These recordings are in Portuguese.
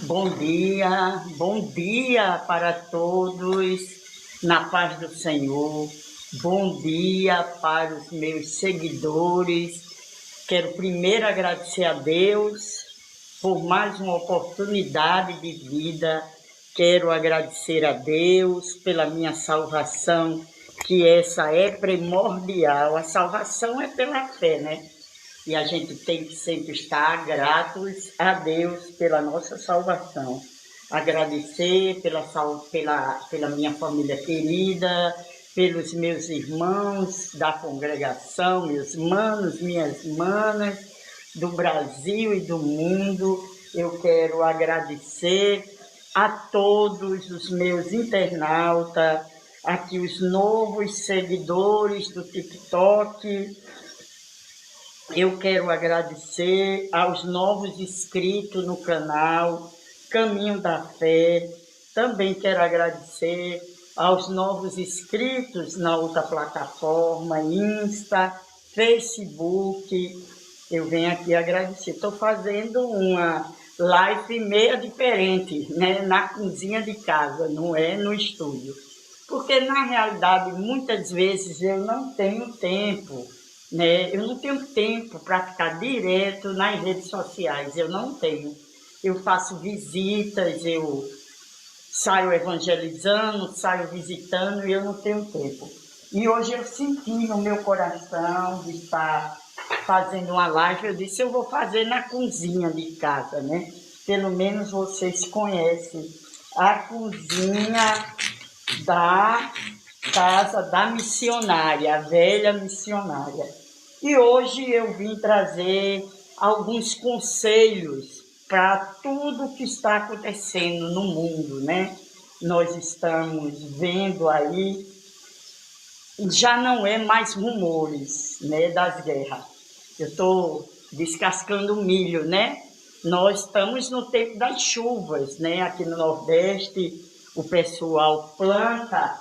Bom dia para todos, na paz do Senhor. Bom dia para os meus seguidores. Quero primeiro agradecer a Deus por mais uma oportunidade de vida. Quero agradecer a Deus pela minha salvação, que essa é primordial. A salvação é pela fé, né? E a gente tem que sempre estar gratos a Deus pela nossa salvação. Agradecer pela minha família querida, pelos meus irmãos da congregação, meus manos, minhas manas, do Brasil e do mundo. Eu quero agradecer a todos os meus internautas, aqui os novos seguidores do TikTok. Eu quero agradecer aos novos inscritos no canal Caminho da Fé. Também quero agradecer aos novos inscritos na outra plataforma, Insta, Facebook. Eu venho aqui agradecer. Estou fazendo uma live meia diferente, né? Na cozinha de casa, não é no estúdio. Porque, na realidade, muitas vezes eu não tenho tempo, né? Eu não tenho tempo para ficar direto nas redes sociais, eu não tenho. Eu faço visitas, eu saio evangelizando, saio visitando e eu não tenho tempo. E hoje eu senti no meu coração de estar fazendo uma live, eu disse, eu vou fazer na cozinha de casa, né? Pelo menos vocês conhecem a cozinha da casa da missionária, a velha missionária. E hoje eu vim trazer alguns conselhos para tudo que está acontecendo no mundo, né? Nós estamos vendo aí, já não é mais rumores, né, das guerras. Eu estou descascando milho, né? Nós estamos no tempo das chuvas, né? Aqui no Nordeste, o pessoal planta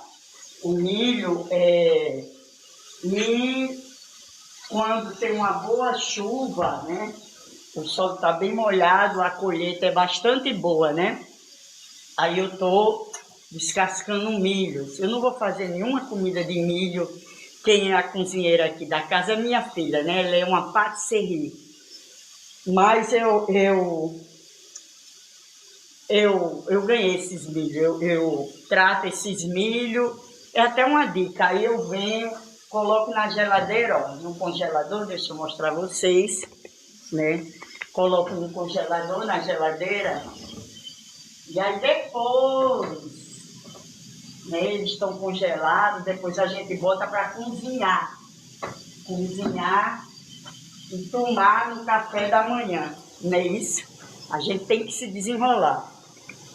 o milho e quando tem uma boa chuva, né? O solo está bem molhado, a colheita é bastante boa, né? Aí eu estou descascando milho. Eu não vou fazer nenhuma comida de milho. Quem é a cozinheira aqui da casa é minha filha, né? Ela é uma patisserie. Mas eu ganhei esses milho, eu trato esses milho, é até uma dica, aí eu venho, coloco na geladeira, ó, no congelador, deixa eu mostrar a vocês, né? Coloco no congelador, na geladeira, e aí depois, né, eles estão congelados, depois a gente bota para cozinhar e tomar no café da manhã, não é isso? A gente tem que se desenrolar.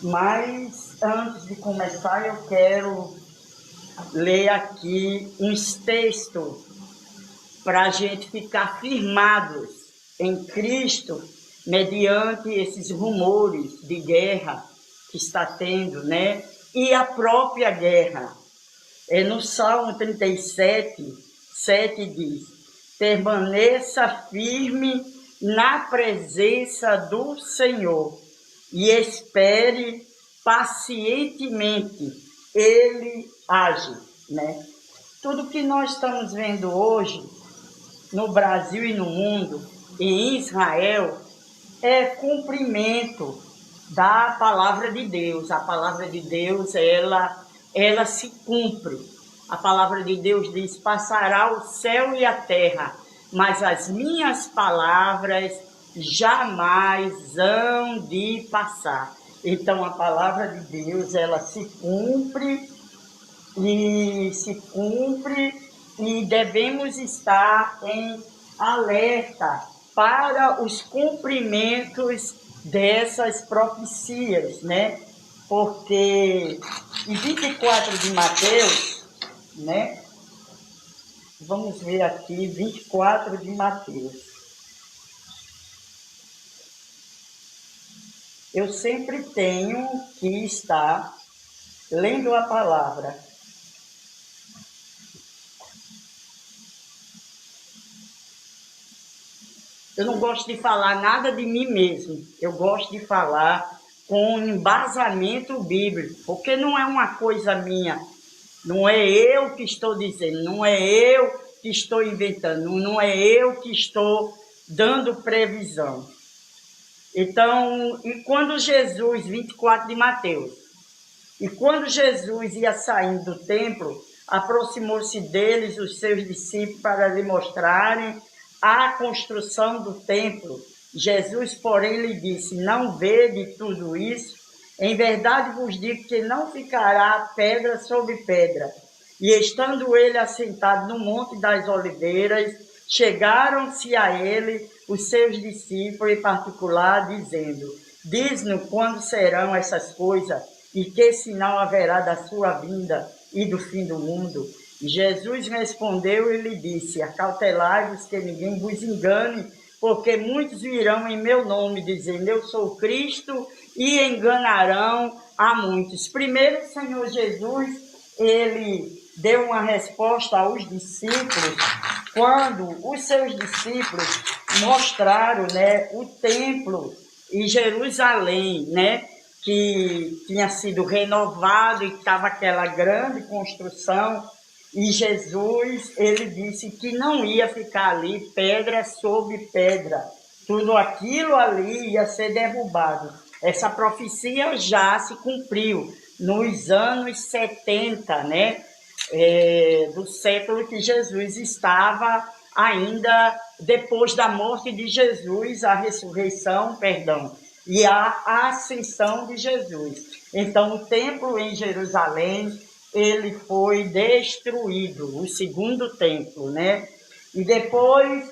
Mas antes de começar, eu quero ler aqui uns textos para a gente ficar firmados em Cristo mediante esses rumores de guerra que está tendo, né? E a própria guerra. No Salmo 37, 7 diz: permaneça firme na presença do Senhor e espere pacientemente, ele age, né? Tudo que nós estamos vendo hoje, no Brasil e no mundo, e em Israel, é cumprimento da palavra de Deus. A palavra de Deus, ela se cumpre. A palavra de Deus diz, passará o céu e a terra, mas as minhas palavras jamais hão de passar. Então a palavra de Deus, ela se cumpre e devemos estar em alerta para os cumprimentos dessas profecias, né? Porque em 24 de Mateus, né? Vamos ver aqui, 24 de Mateus. Eu sempre tenho que estar lendo a palavra. eu não gosto de falar nada de mim mesmo, eu gosto de falar com embasamento bíblico, porque não é uma coisa minha, não é eu que estou dizendo, não é eu que estou inventando, não é eu que estou dando previsão. Então, e quando Jesus, 24 de Mateus, e quando Jesus ia saindo do templo, aproximou-se deles os seus discípulos para lhe mostrarem a construção do templo. Jesus, porém, lhe disse: não vede tudo isso? Em verdade vos digo que não ficará pedra sobre pedra. E estando ele assentado no Monte das Oliveiras, chegaram-se a ele os seus discípulos em particular, dizendo: diz-nos quando serão essas coisas, e que sinal haverá da sua vinda e do fim do mundo? E Jesus respondeu e lhe disse: acautelai-vos que ninguém vos engane, porque muitos virão em meu nome, dizendo: eu sou Cristo, e enganarão a muitos. Primeiro, o Senhor Jesus, ele deu uma resposta aos discípulos, quando os seus discípulos mostraram, né, o templo em Jerusalém, né, que tinha sido renovado e estava aquela grande construção, e Jesus, ele disse que não ia ficar ali pedra sobre pedra, tudo aquilo ali ia ser derrubado. Essa profecia já se cumpriu nos anos 70, né, do século que Jesus estava ainda depois da morte de Jesus, a ressurreição, perdão, e a ascensão de Jesus. Então, o templo em Jerusalém, ele foi destruído, o segundo templo, né? E depois,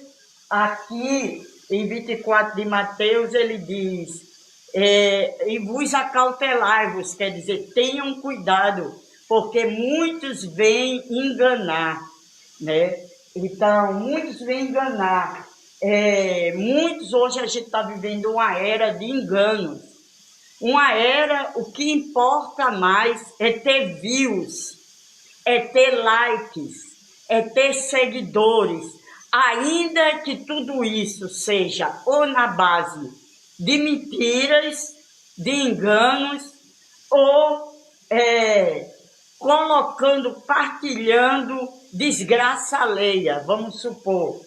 aqui em 24 de Mateus, ele diz: e vos acautelai-vos, quer dizer, tenham cuidado, porque muitos vêm enganar, né? Então, muitos vêm enganar. Muitos, hoje a gente está vivendo uma era de enganos. Uma era, o que importa mais é ter views, é ter likes, é ter seguidores. Ainda que tudo isso seja ou na base de mentiras, de enganos, ou colocando, partilhando desgraça alheia, vamos supor,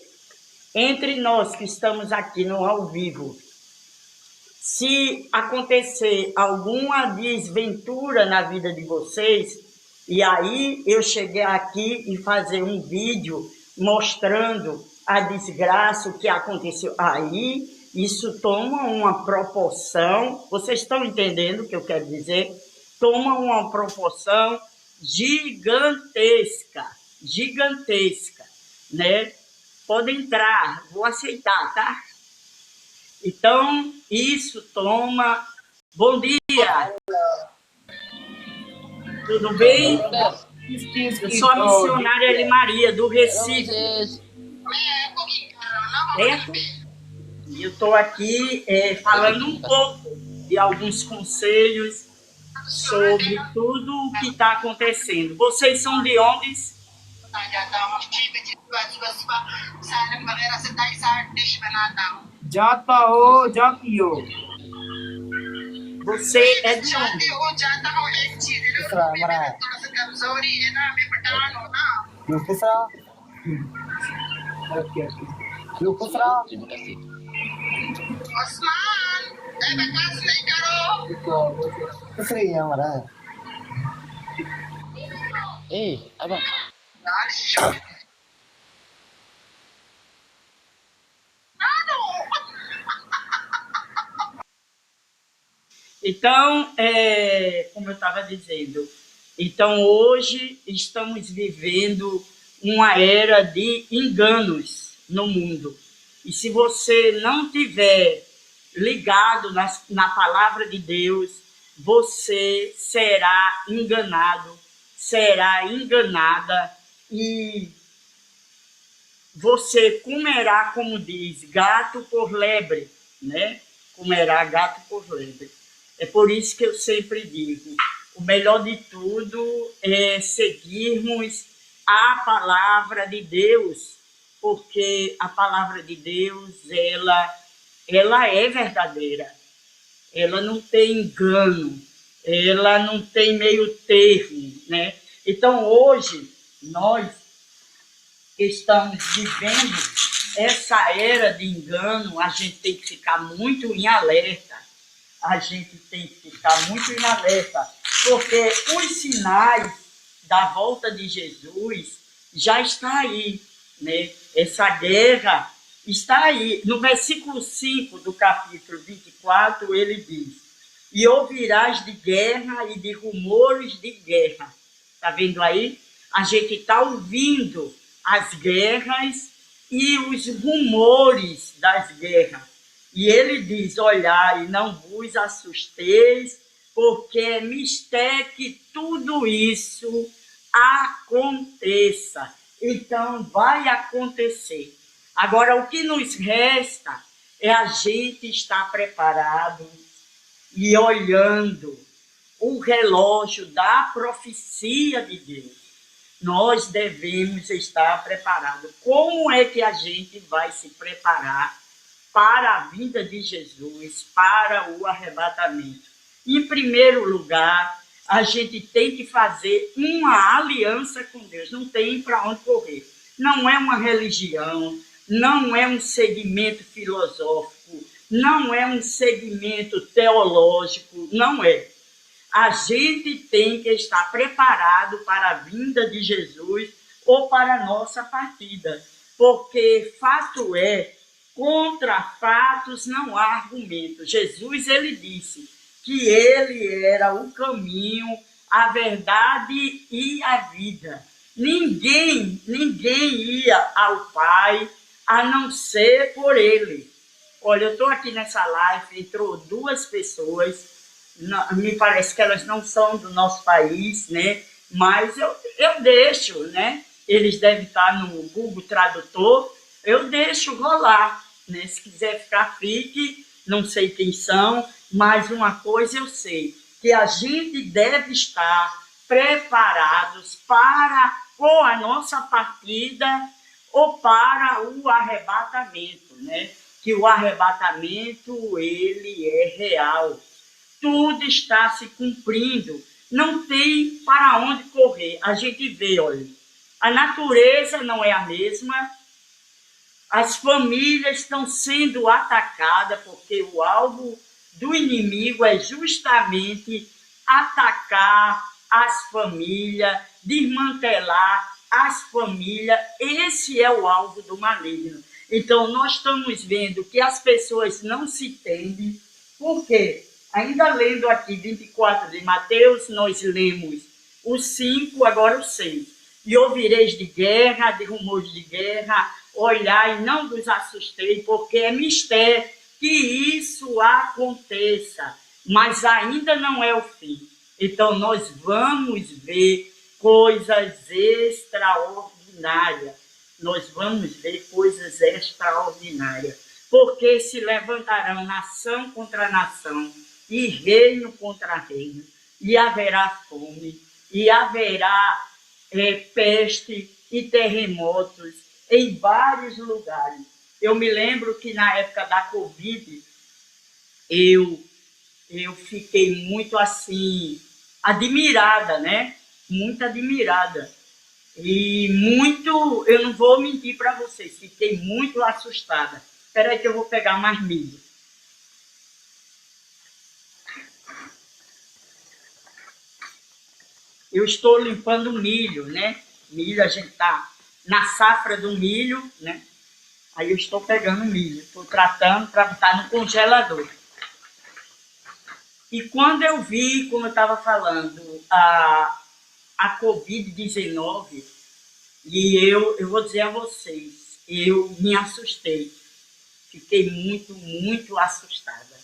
entre nós que estamos aqui no ao vivo, se acontecer alguma desventura na vida de vocês, e aí eu cheguei aqui e fazer um vídeo mostrando a desgraça, o que aconteceu, aí isso toma uma proporção, vocês estão entendendo o que eu quero dizer? Toma uma proporção gigantesca, gigantesca, né? Pode entrar, vou aceitar, tá? Então, isso toma... Bom dia! Tudo bem? Eu sou a missionária Eli Maria, do Recife. Certo? E eu estou aqui falando um pouco de alguns conselhos sobre tudo o que está acontecendo. Vocês são de onde? Jatio. Você é de onde? Abang. Então, como eu estava dizendo, então hoje estamos vivendo uma era de enganos no mundo. E se você não tiver ligado na palavra de Deus, você será enganado, será enganada e você comerá, como diz, gato por lebre, né? Comerá gato por lebre. É por isso que eu sempre digo, o melhor de tudo é seguirmos a palavra de Deus, porque a palavra de Deus, ela é verdadeira. Ela não tem engano, ela não tem meio termo, né? Então, hoje, nós estamos vivendo essa era de engano, a gente tem que ficar muito em alerta. A gente tem que ficar muito em alerta, porque os sinais da volta de Jesus já está aí, né? Essa guerra está aí. No versículo 5 do capítulo 24, ele diz: e ouvirás de guerra e de rumores de guerra. Está vendo aí? A gente está ouvindo as guerras e os rumores das guerras. E ele diz: olhai, não vos assusteis, porque é mistério que tudo isso aconteça. Então, vai acontecer. Agora, o que nos resta é a gente estar preparado e olhando o relógio da profecia de Deus. Nós devemos estar preparados. Como é que a gente vai se preparar para a vinda de Jesus, para o arrebatamento? Em primeiro lugar, a gente tem que fazer uma aliança com Deus. Não tem para onde correr. Não é uma religião, não é um segmento filosófico, não é um segmento teológico, não é. A gente tem que estar preparado para a vinda de Jesus ou para a nossa partida, porque fato é, contra fatos não há argumento. Jesus, ele disse que ele era o caminho, a verdade e a vida. Ninguém ia ao Pai a não ser por ele. Olha, eu estou aqui nessa live, entrou 2 pessoas, me parece que elas não são do nosso país, né? Mas eu deixo, né? Eles devem estar no Google Tradutor, eu deixo rolar, né? Se quiser ficar, fique, não sei quem são, mas uma coisa eu sei, que a gente deve estar preparados para ou a nossa partida ou para o arrebatamento, né? Que o arrebatamento, ele é real. Tudo está se cumprindo. Não tem para onde correr. A gente vê, olha, a natureza não é a mesma, as famílias estão sendo atacadas, porque o alvo do inimigo é justamente atacar as famílias, desmantelar as famílias. Esse é o alvo do maligno. Então, nós estamos vendo que as pessoas não se entendem. Por quê? Ainda lendo aqui 24 de Mateus, nós lemos o 5, agora o 6. E ouvireis de guerra, de rumores de guerra, olhai, não vos assustei, porque é mistério que isso aconteça, mas ainda não é o fim. Então, nós vamos ver coisas extraordinárias. Nós vamos ver coisas extraordinárias. Porque se levantarão nação contra nação, e reino contra reino, e haverá fome, e haverá peste e terremotos em vários lugares. Eu me lembro que na época da Covid, eu fiquei muito assim, admirada, né? Muito admirada. E muito, eu não vou mentir para vocês, fiquei muito assustada. Espera aí que eu vou pegar mais milho. Eu estou limpando milho, né? Milho, a gente está na safra do milho, né? Aí eu estou pegando milho, estou tratando para botar no congelador. E quando eu vi, como eu estava falando, a Covid-19, e eu vou dizer a vocês, eu me assustei. Fiquei muito, muito assustada.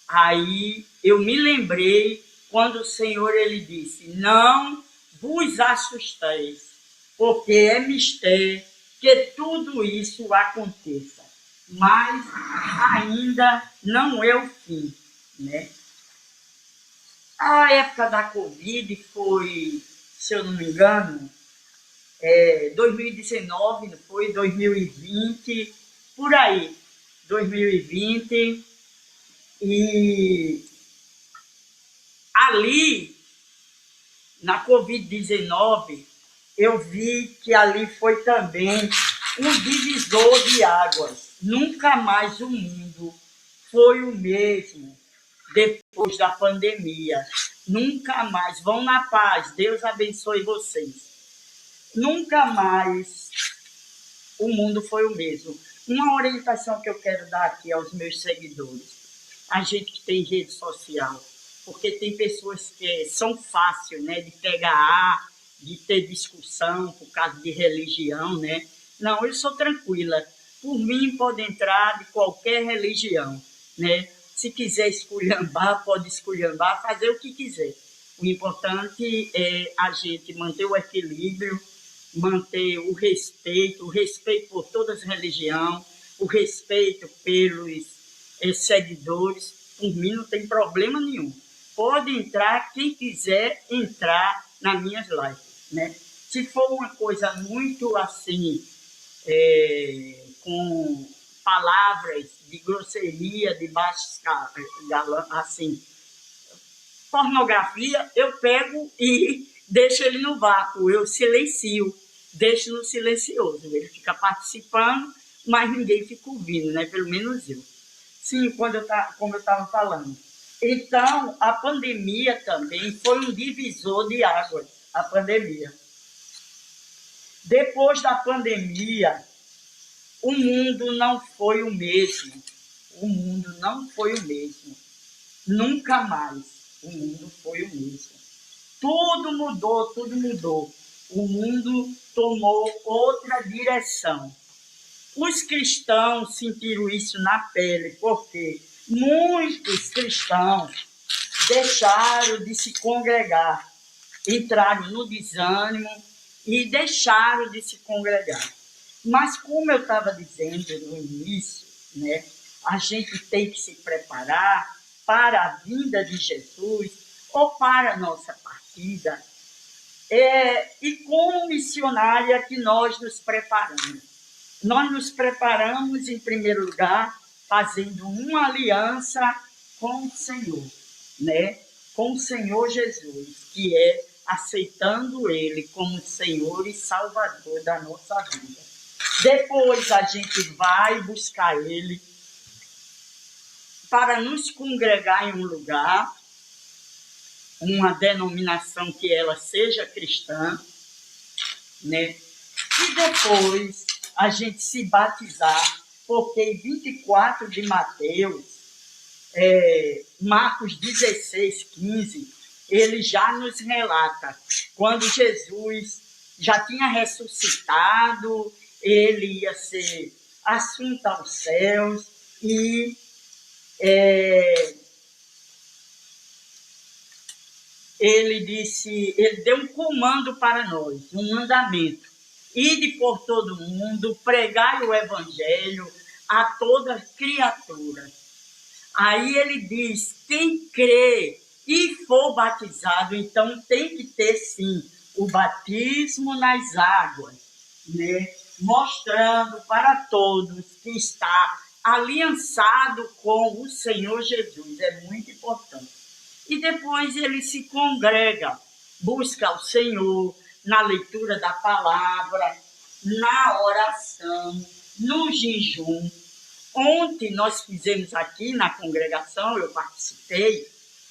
Aí eu me lembrei quando o Senhor, ele disse: não vos assusteis, porque é mistério que tudo isso aconteça, mas ainda não é o fim, né? A época da Covid foi, se eu não me engano, 2019, não foi? 2020, por aí, 2020, e ali, na Covid-19, eu vi que ali foi também um divisor de águas. Nunca mais o mundo foi o mesmo depois da pandemia. Nunca mais. Vão na paz. Deus abençoe vocês. Nunca mais o mundo foi o mesmo. Uma orientação que eu quero dar aqui aos meus seguidores, a gente que tem rede social, porque tem pessoas que são fáceis, né, de pegar de ter discussão por causa de religião, né? Não, eu sou tranquila. Por mim, pode entrar de qualquer religião, né? Se quiser esculhambar, pode esculhambar, fazer o que quiser. O importante é a gente manter o equilíbrio, manter o respeito por todas as religiões, o respeito pelos seguidores. Por mim não tem problema nenhum. Pode entrar quem quiser entrar nas minhas lives, né? Se for uma coisa muito assim, com palavras de grosseria, de baixo assim, pornografia, eu pego e deixo ele no vácuo, eu silencio, deixo no silencioso. Ele fica participando, mas ninguém fica ouvindo, né? Pelo menos eu. Sim, como eu estava falando. Então, a pandemia também foi um divisor de águas, a pandemia. Depois da pandemia, o mundo não foi o mesmo. O mundo não foi o mesmo. Nunca mais o mundo foi o mesmo. Tudo mudou, tudo mudou. O mundo tomou outra direção. Os cristãos sentiram isso na pele, porque muitos cristãos deixaram de se congregar, entraram no desânimo e deixaram de se congregar. Mas como eu estava dizendo no início, né, a gente tem que se preparar para a vinda de Jesus ou para a nossa partida. E como missionária que nós nos preparamos. Nós nos preparamos, em primeiro lugar, fazendo uma aliança com o Senhor, né? Com o Senhor Jesus, que é aceitando Ele como Senhor e Salvador da nossa vida. Depois a gente vai buscar Ele para nos congregar em um lugar, uma denominação que ela seja cristã, né? E depois a gente se batizar, porque em 24 de Mateus, Marcos 16, 15, ele já nos relata, quando Jesus já tinha ressuscitado, ele ia ser assunto aos céus, e ele deu um comando para nós, um mandamento. Ide por todo mundo, pregai o evangelho a toda criatura. Aí ele diz, quem crê e for batizado, então tem que ter sim o batismo nas águas, né? Mostrando para todos que está aliançado com o Senhor Jesus. É muito importante. E depois ele se congrega, busca o Senhor na leitura da palavra, na oração, no jejum. Ontem nós fizemos aqui na congregação, eu participei,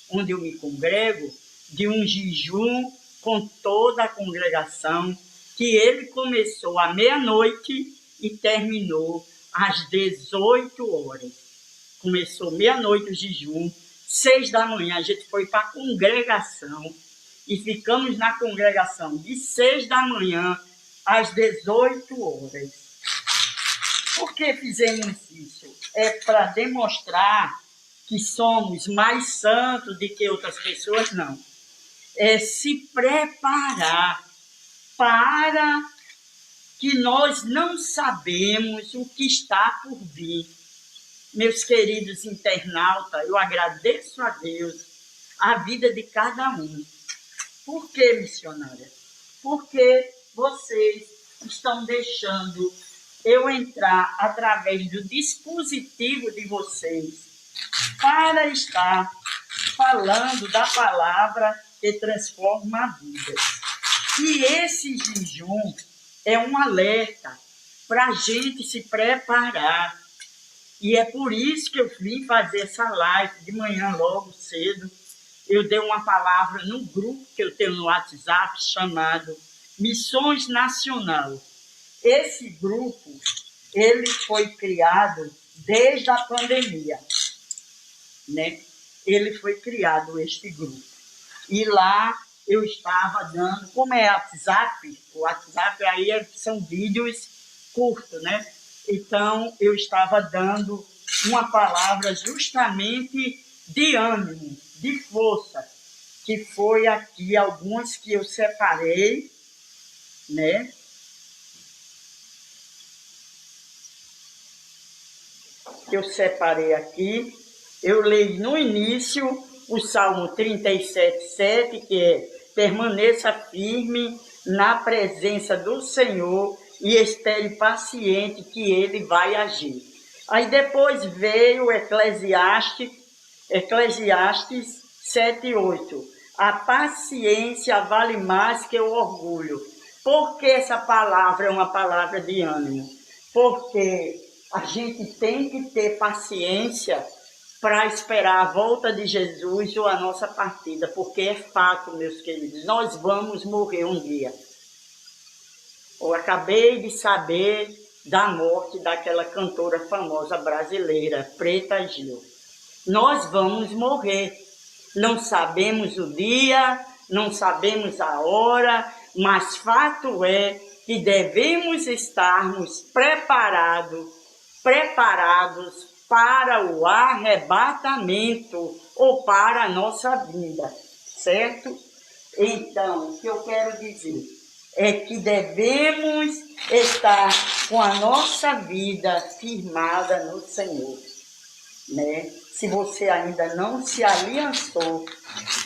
onde eu me congrego, de um jejum com toda a congregação, que ele começou à meia-noite e terminou às 18 horas. Começou meia-noite o jejum, 6 da manhã a gente foi para a congregação e ficamos na congregação de 6 da manhã às 18 horas. Por que fizemos isso? É para demonstrar que somos mais santos do que outras pessoas? Não. É se preparar para que nós não sabemos o que está por vir. Meus queridos internautas, eu agradeço a Deus a vida de cada um. Por que, missionária? Porque vocês estão deixando eu entrar através do dispositivo de vocês para estar falando da palavra que transforma vidas. E esse jejum é um alerta para a gente se preparar. E é por isso que eu vim fazer essa live de manhã logo cedo. Eu dei uma palavra no grupo que eu tenho no WhatsApp chamado Missões Nacional. Esse grupo, ele foi criado desde a pandemia, né? Ele foi criado, este grupo. E lá eu estava dando, como é o WhatsApp aí são vídeos curtos, né? Então, eu estava dando uma palavra justamente de ânimo, de força, que foi aqui algumas que eu separei, né? Que eu separei aqui. Eu leio no início o Salmo 37:7, que é: permaneça firme na presença do Senhor e espere paciente que Ele vai agir. Aí depois veio Eclesiastes 7:8. A paciência vale mais que o orgulho. Por que essa palavra é uma palavra de ânimo? Porque a gente tem que ter paciência para esperar a volta de Jesus ou a nossa partida, porque é fato, meus queridos, nós vamos morrer um dia. Eu acabei de saber da morte daquela cantora famosa brasileira, Preta Gil. Nós vamos morrer. Não sabemos o dia, não sabemos a hora, mas fato é que devemos estarmos preparados para o arrebatamento ou para a nossa vinda, certo? Então, o que eu quero dizer é que devemos estar com a nossa vida firmada no Senhor, né? Se você ainda não se aliançou,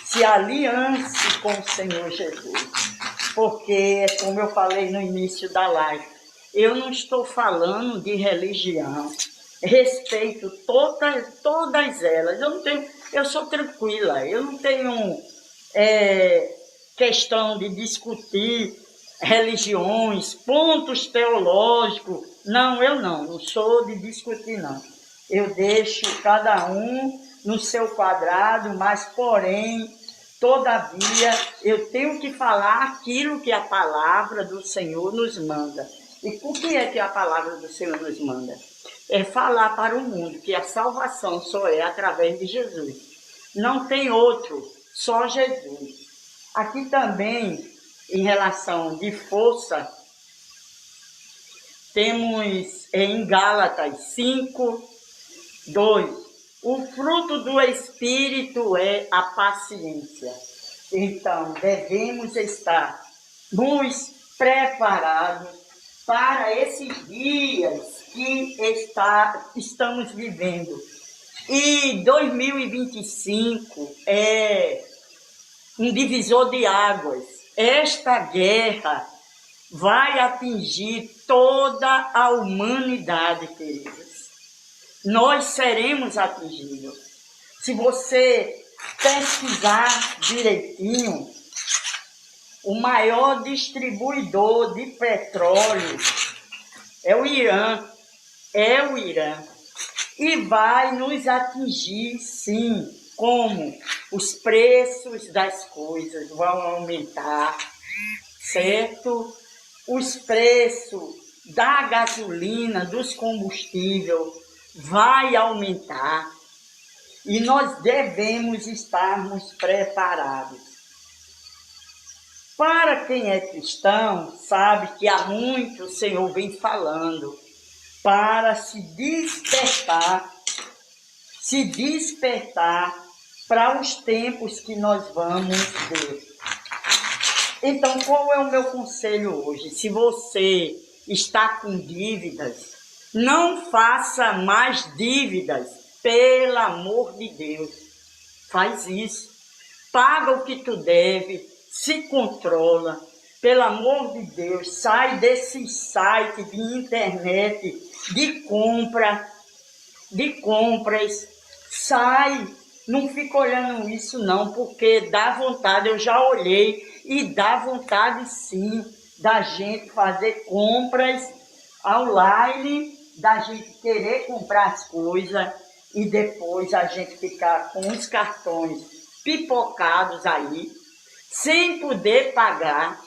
se aliance com o Senhor Jesus, porque, como eu falei no início da live, eu não estou falando de religião, respeito todas elas, eu sou tranquila, eu não tenho questão de discutir religiões, pontos teológicos, não sou de discutir não, eu deixo cada um no seu quadrado, mas porém, todavia, eu tenho que falar aquilo que a palavra do Senhor nos manda. E por que é que a palavra do Senhor nos manda? É falar para o mundo que a salvação só é através de Jesus. Não tem outro, só Jesus. Aqui também, em relação de força, temos em Gálatas 5:2. O fruto do Espírito é a paciência. Então, devemos estar nos preparados para esses dias que estamos vivendo. E 2025 é um divisor de águas. Esta guerra vai atingir toda a humanidade, queridos. Nós seremos atingidos. Se você pesquisar direitinho, o maior distribuidor de petróleo é o Irã. E vai nos atingir, sim, como os preços das coisas vão aumentar, certo? Os preços da gasolina, dos combustíveis, vai aumentar. E nós devemos estarmos preparados. Para quem é cristão, sabe que há muito o Senhor vem falando para se despertar para os tempos que nós vamos ver. Então, qual é o meu conselho hoje? Se você está com dívidas, não faça mais dívidas, pelo amor de Deus. Faz isso. Paga o que tu deve, se controla, pelo amor de Deus, sai desse site de internet de compras, sai, não fica olhando isso não, porque dá vontade, eu já olhei, e dá vontade sim da gente fazer compras online, da gente querer comprar as coisas e depois a gente ficar com os cartões pipocados aí, sem poder pagar.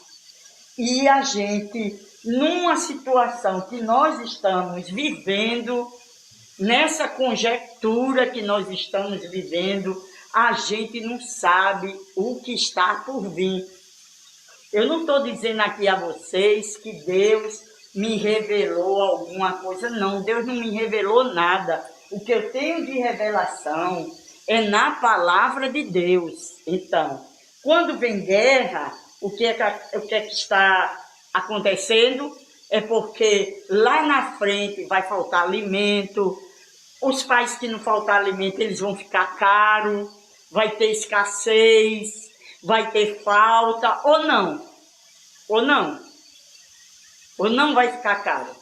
E a gente, numa situação que nós estamos vivendo, nessa conjectura que nós estamos vivendo, a gente não sabe o que está por vir. Eu não estou dizendo aqui a vocês que Deus me revelou alguma coisa, não. Deus não me revelou nada. O que eu tenho de revelação é na palavra de Deus. Então, quando vem guerra, o que é que está acontecendo? É porque lá na frente vai faltar alimento, os pais que não faltar alimento, eles vão ficar caros, vai ter escassez, vai ter falta, ou não? Ou não? Ou não vai ficar caro?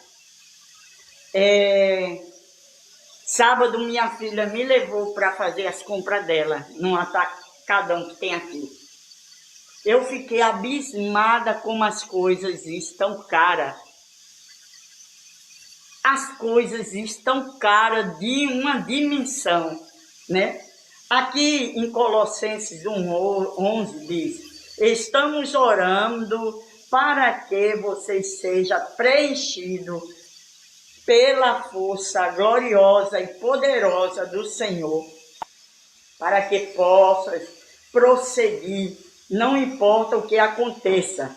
Sábado minha filha me levou para fazer as compras dela, num atacadão que tem aqui. Eu fiquei abismada como as coisas estão caras. As coisas estão caras de uma dimensão, né? Aqui em Colossenses 1:11 diz: estamos orando para que vocês sejam preenchidos pela força gloriosa e poderosa do Senhor, para que possam prosseguir, não importa o que aconteça,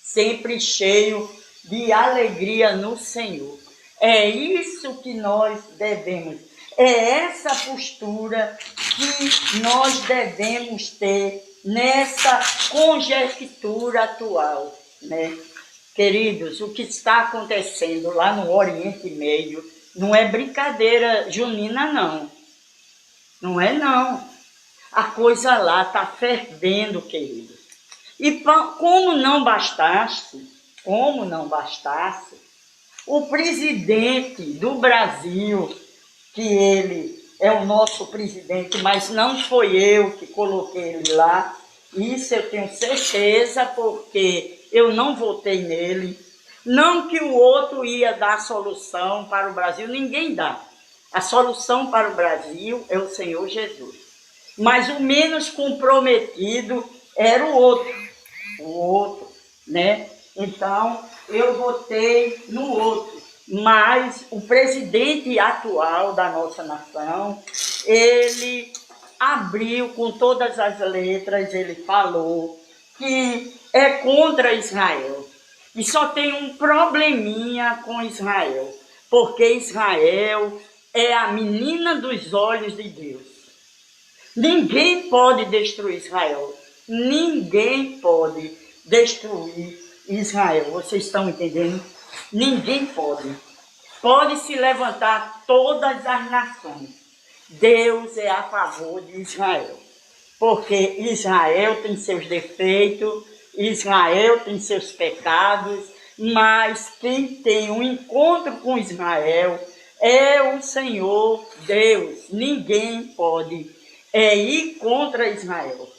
sempre cheio de alegria no Senhor. É isso que nós devemos, é essa postura que nós devemos ter nessa conjectura atual, né? Queridos, o que está acontecendo lá no Oriente Médio não é brincadeira junina, não. Não é, não. A coisa lá está fervendo, queridos. E como não bastasse, o presidente do Brasil, que ele é o nosso presidente, mas não foi eu que coloquei ele lá, isso eu tenho certeza, porque eu não votei nele. Não que o outro ia dar solução para o Brasil, ninguém dá. A solução para o Brasil é o Senhor Jesus. Mas o menos comprometido era o outro, né? Então, eu votei no outro. Mas o presidente atual da nossa nação, ele abriu com todas as letras, ele falou que é contra Israel. E só tem um probleminha com Israel, porque Israel é a menina dos olhos de Deus. Ninguém pode destruir Israel. Ninguém pode destruir Israel. Vocês estão entendendo? Ninguém pode. Pode se levantar todas as nações. Deus é a favor de Israel. Porque Israel tem seus defeitos, Israel tem seus pecados, mas quem tem um encontro com Israel é o Senhor Deus. Ninguém pode ir contra Israel.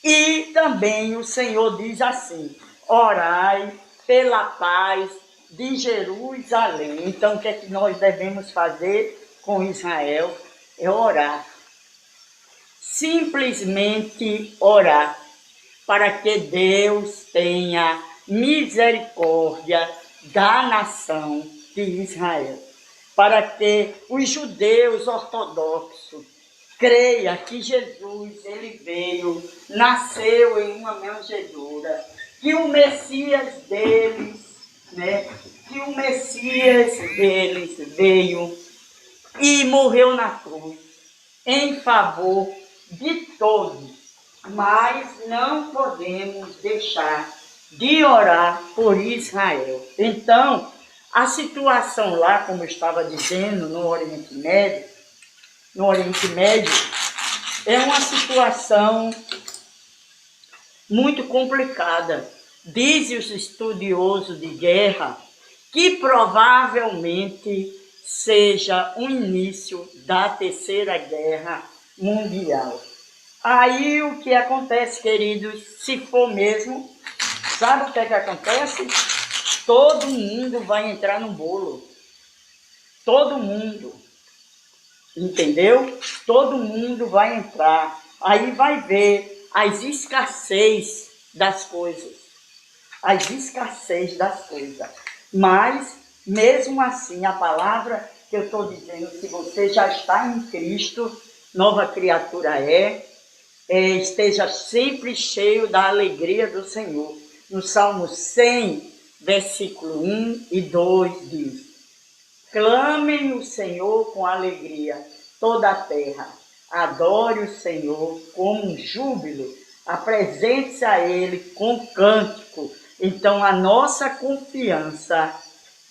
E também o Senhor diz assim: orai pela paz de Jerusalém. Então, o que é que nós devemos fazer com Israel? É orar. Simplesmente orar, para que Deus tenha misericórdia da nação de Israel, para que os judeus ortodoxos creiam que Jesus, ele veio, nasceu em uma manjedoura, que o Messias deles, né, que o Messias deles veio e morreu na cruz em favor de todos, mas não podemos deixar de orar por Israel. Então, a situação lá, como eu estava dizendo, no Oriente Médio, é uma situação muito complicada, Dizem os estudiosos de guerra que provavelmente seja o início da Terceira Guerra Mundial. Aí o que acontece, queridos, se for mesmo, sabe o que é que acontece? Todo mundo vai entrar no bolo. Todo mundo. Entendeu? Todo mundo vai entrar. Aí vai ver as escassez das coisas. As escassez das coisas. Mas, mesmo assim, a palavra que eu estou dizendo, se você já está em Cristo, nova criatura esteja sempre cheio da alegria do Senhor. No Salmo 100, versículo 1 e 2 diz: clamem o Senhor com alegria, toda a terra. Adore o Senhor com um júbilo. Apresente-se a Ele com cântico. Então, a nossa confiança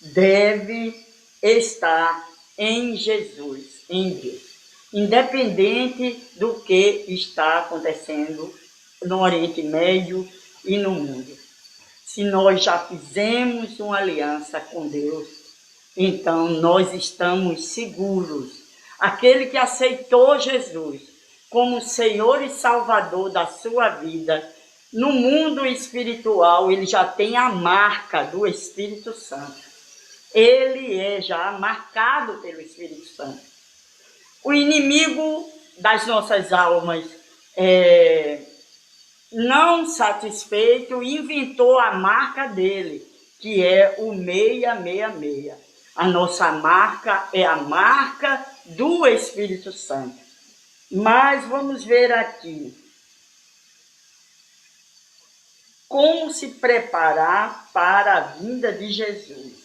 deve estar em Jesus, em Deus. Independente do que está acontecendo no Oriente Médio e no mundo. Se nós já fizemos uma aliança com Deus, então nós estamos seguros. Aquele que aceitou Jesus como Senhor e Salvador da sua vida, no mundo espiritual, ele já tem a marca do Espírito Santo. Ele é já marcado pelo Espírito Santo. O inimigo das nossas almas, não satisfeito, inventou a marca dele, que é o 666. A nossa marca é a marca do Espírito Santo. Mas vamos ver aqui como se preparar para a vinda de Jesus.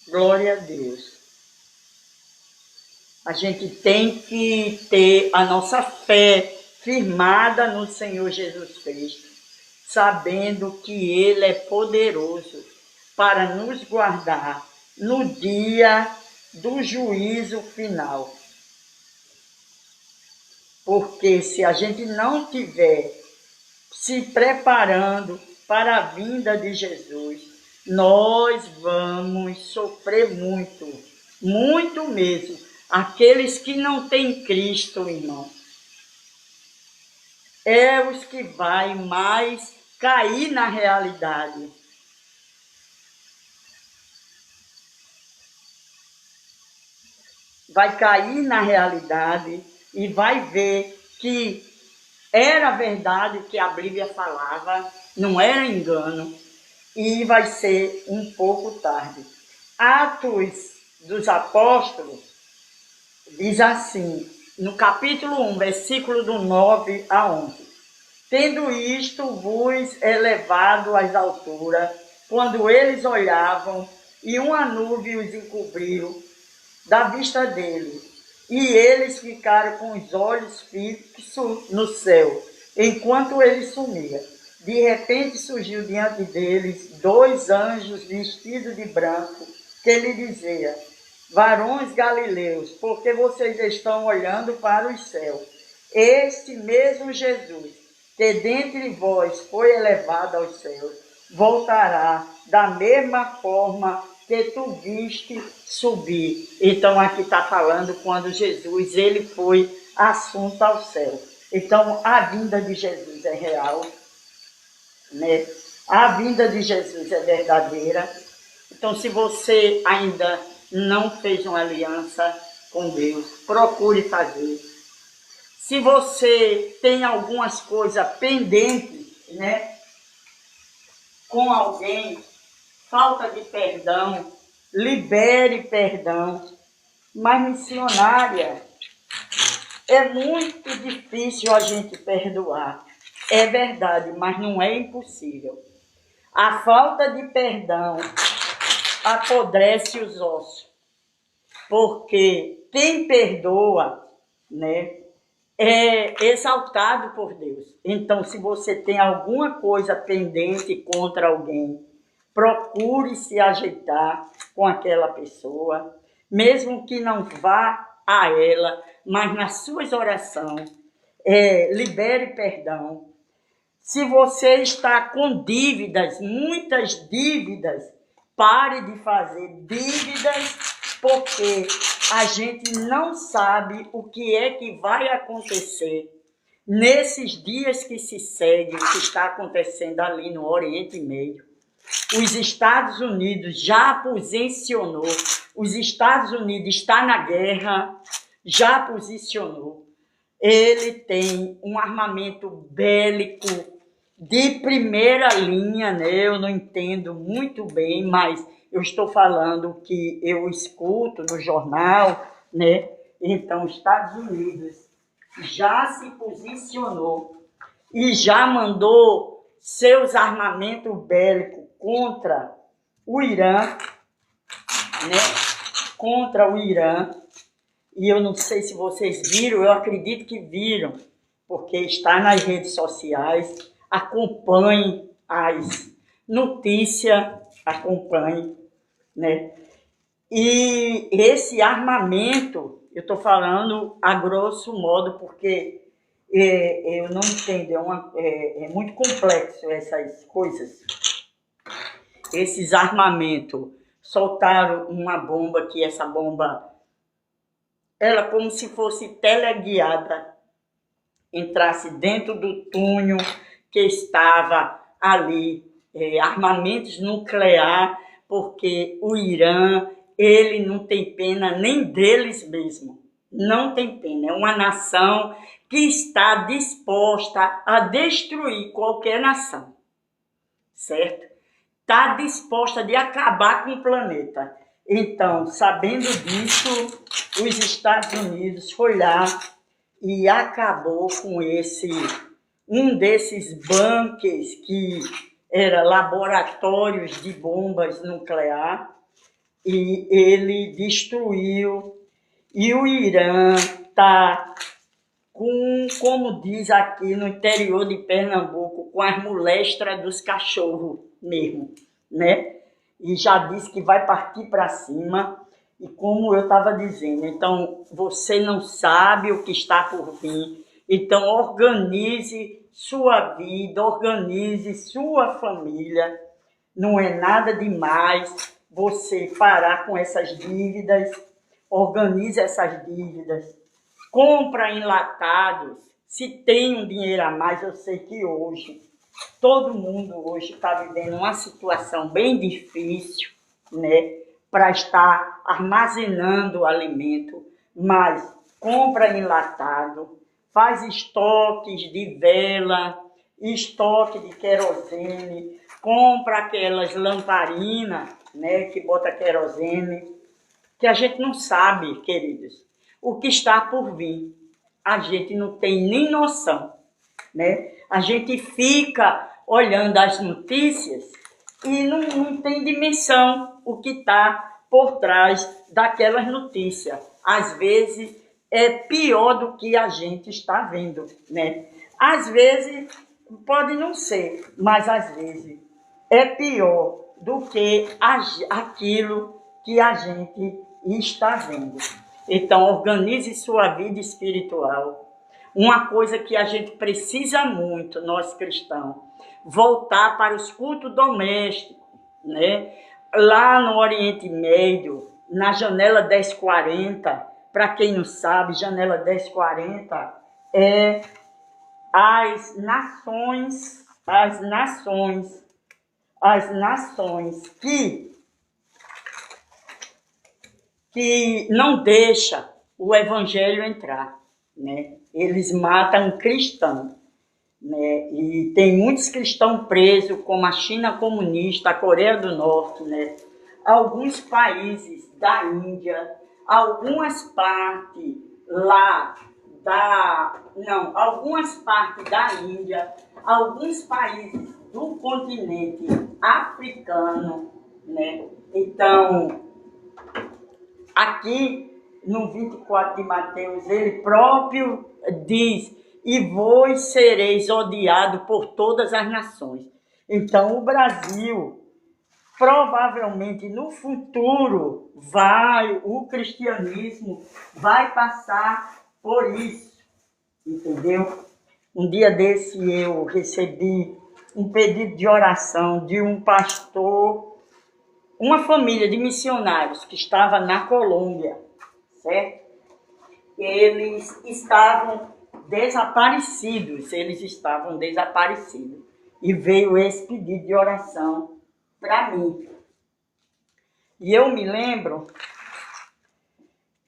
Glória a Deus. A gente tem que ter a nossa fé firmada no Senhor Jesus Cristo, sabendo que Ele é poderoso para nos guardar no dia do juízo final. Porque se a gente não tiver se preparando para a vinda de Jesus, nós vamos sofrer muito, muito mesmo. Aqueles que não têm Cristo, irmão, os que vai mais cair na realidade. Vai cair na realidade e vai ver que era verdade o que a Bíblia falava, não era engano, e vai ser um pouco tarde. Atos dos Apóstolos diz assim, no capítulo 1, versículo do 9 a 11. Tendo isto vos elevado às alturas, quando eles olhavam, e uma nuvem os encobriu da vista deles, e eles ficaram com os olhos fixos no céu, enquanto ele sumia. De repente surgiu diante deles 2 anjos vestidos de branco, que lhe diziam: varões galileus, porque vocês estão olhando para os céus? Este mesmo Jesus, que dentre vós foi elevado aos céus, voltará da mesma forma que tu viste subir. Então aqui está falando quando Jesus ele foi assunto ao céu. Então a vinda de Jesus é real, né? A vinda de Jesus é verdadeira. Então se você ainda não fez uma aliança com Deus, procure fazer. Se você tem algumas coisas pendentes, né, com alguém, falta de perdão, libere perdão. Mas, missionária, é muito difícil a gente perdoar. É verdade, mas não é impossível. A falta de perdão apodrece os ossos. Porque quem perdoa, né, é exaltado por Deus. Então, se você tem alguma coisa pendente contra alguém, procure se ajeitar com aquela pessoa, mesmo que não vá a ela, mas nas suas orações, libere perdão. Se você está com dívidas, muitas dívidas, pare de fazer dívidas, porque a gente não sabe o que é que vai acontecer nesses dias que se seguem, o que está acontecendo ali no Oriente Médio. Os Estados Unidos já posicionou, os Estados Unidos está na guerra, já posicionou. Ele tem um armamento bélico de primeira linha, né? Eu não entendo muito bem, mas eu estou falando que eu escuto no jornal, né? Então, os Estados Unidos já se posicionou e já mandou seus armamentos bélicos contra o Irã, né? Contra o Irã. E eu não sei se vocês viram, eu acredito que viram, porque está nas redes sociais. Acompanhe as notícias, acompanhe, né? E esse armamento, eu estou falando a grosso modo, porque eu não entendo, é muito complexo essas coisas. Esses armamentos soltaram uma bomba, que essa bomba, ela como se fosse teleguiada, entrasse dentro do túnel que estava ali, armamentos nuclear, porque o Irã, ele não tem pena nem deles mesmo, não tem pena. É uma nação que está disposta a destruir qualquer nação, certo? Está disposta de acabar com o planeta. Então, sabendo disso, os Estados Unidos foi lá e acabou com um desses bunkers que era laboratórios de bombas nucleares, e ele destruiu. E o Irã está como diz aqui no interior de Pernambuco, com as molestras dos cachorros mesmo, né? E já disse que vai partir para cima. E como eu estava dizendo, então você não sabe o que está por vir. Então organize sua vida, organize sua família. Não é nada demais você parar com essas dívidas. Organize essas dívidas. Compra enlatados. Se tem um dinheiro a mais, eu sei que hoje, todo mundo hoje está vivendo uma situação bem difícil, né? Para estar armazenando o alimento, mas compra enlatado, faz estoques de vela, estoque de querosene, compra aquelas lamparinas, né, que bota querosene, que a gente não sabe, queridos, o que está por vir. A gente não tem nem noção, né? A gente fica olhando as notícias e não tem dimensão o que está por trás daquelas notícias. Às vezes é pior do que a gente está vendo, né? Às vezes pode não ser, mas às vezes é pior do que aquilo que a gente está vendo. Então, organize sua vida espiritual. Uma coisa que a gente precisa muito, nós cristãos, voltar para os cultos domésticos, né? Lá no Oriente Médio, na janela 1040, para quem não sabe, janela 1040 é as nações que não deixa o evangelho entrar, né? Eles matam cristãos, né? E tem muitos cristãos presos, como a China comunista, a Coreia do Norte, né? Alguns países da Índia, algumas partes da Índia, alguns países do continente africano, né? Então, aqui no 24 de Mateus, ele próprio diz: e vós sereis odiados por todas as nações. Então, o Brasil provavelmente no futuro o cristianismo vai passar por isso, entendeu? Um dia desse eu recebi um pedido de oração de um pastor, uma família de missionários que estava na Colômbia, certo? Eles estavam desaparecidos, e veio esse pedido de oração para mim. E eu me lembro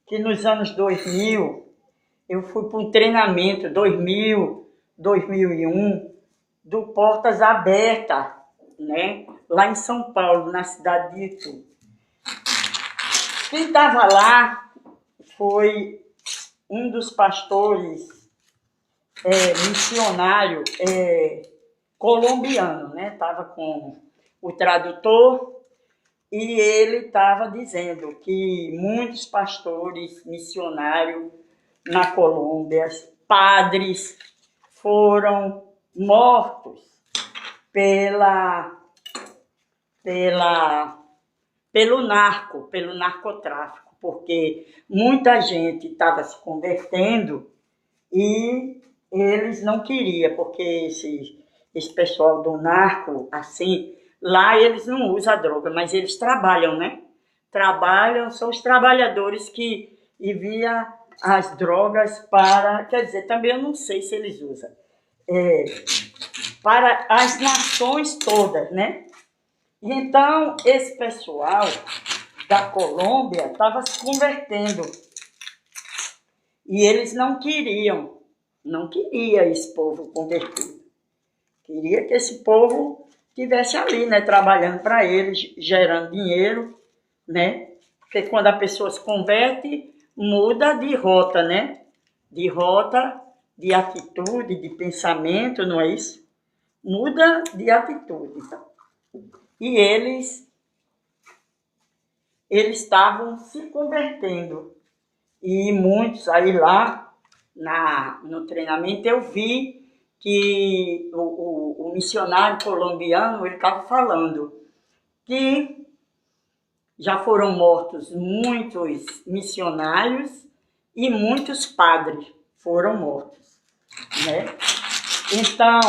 que nos anos 2000, eu fui para um treinamento, 2001, do Portas Abertas, né? Lá em São Paulo, na cidade de Itu. Quem estava lá foi um dos pastores missionário colombiano, né? Estava com o tradutor e ele estava dizendo que muitos pastores missionários na Colômbia, padres, foram mortos pelo narcotráfico, porque muita gente estava se convertendo e eles não queriam, porque esse pessoal do narco, assim, lá eles não usam droga, mas eles trabalham, né? Trabalham, são os trabalhadores que enviam as drogas para, quer dizer, também eu não sei se eles usam, para as nações todas, né? E então, esse pessoal da Colômbia estava se convertendo. E eles não queriam esse povo convertido. Queria que esse povo estivesse ali, né, trabalhando para eles, gerando dinheiro, né? Porque quando a pessoa se converte, muda de rota, né? De rota, de atitude, de pensamento, não é isso? Muda de atitude. E eles estavam se convertendo. E muitos aí lá no treinamento eu vi que o missionário colombiano ele estava falando que já foram mortos muitos missionários e muitos padres foram mortos, né? Então,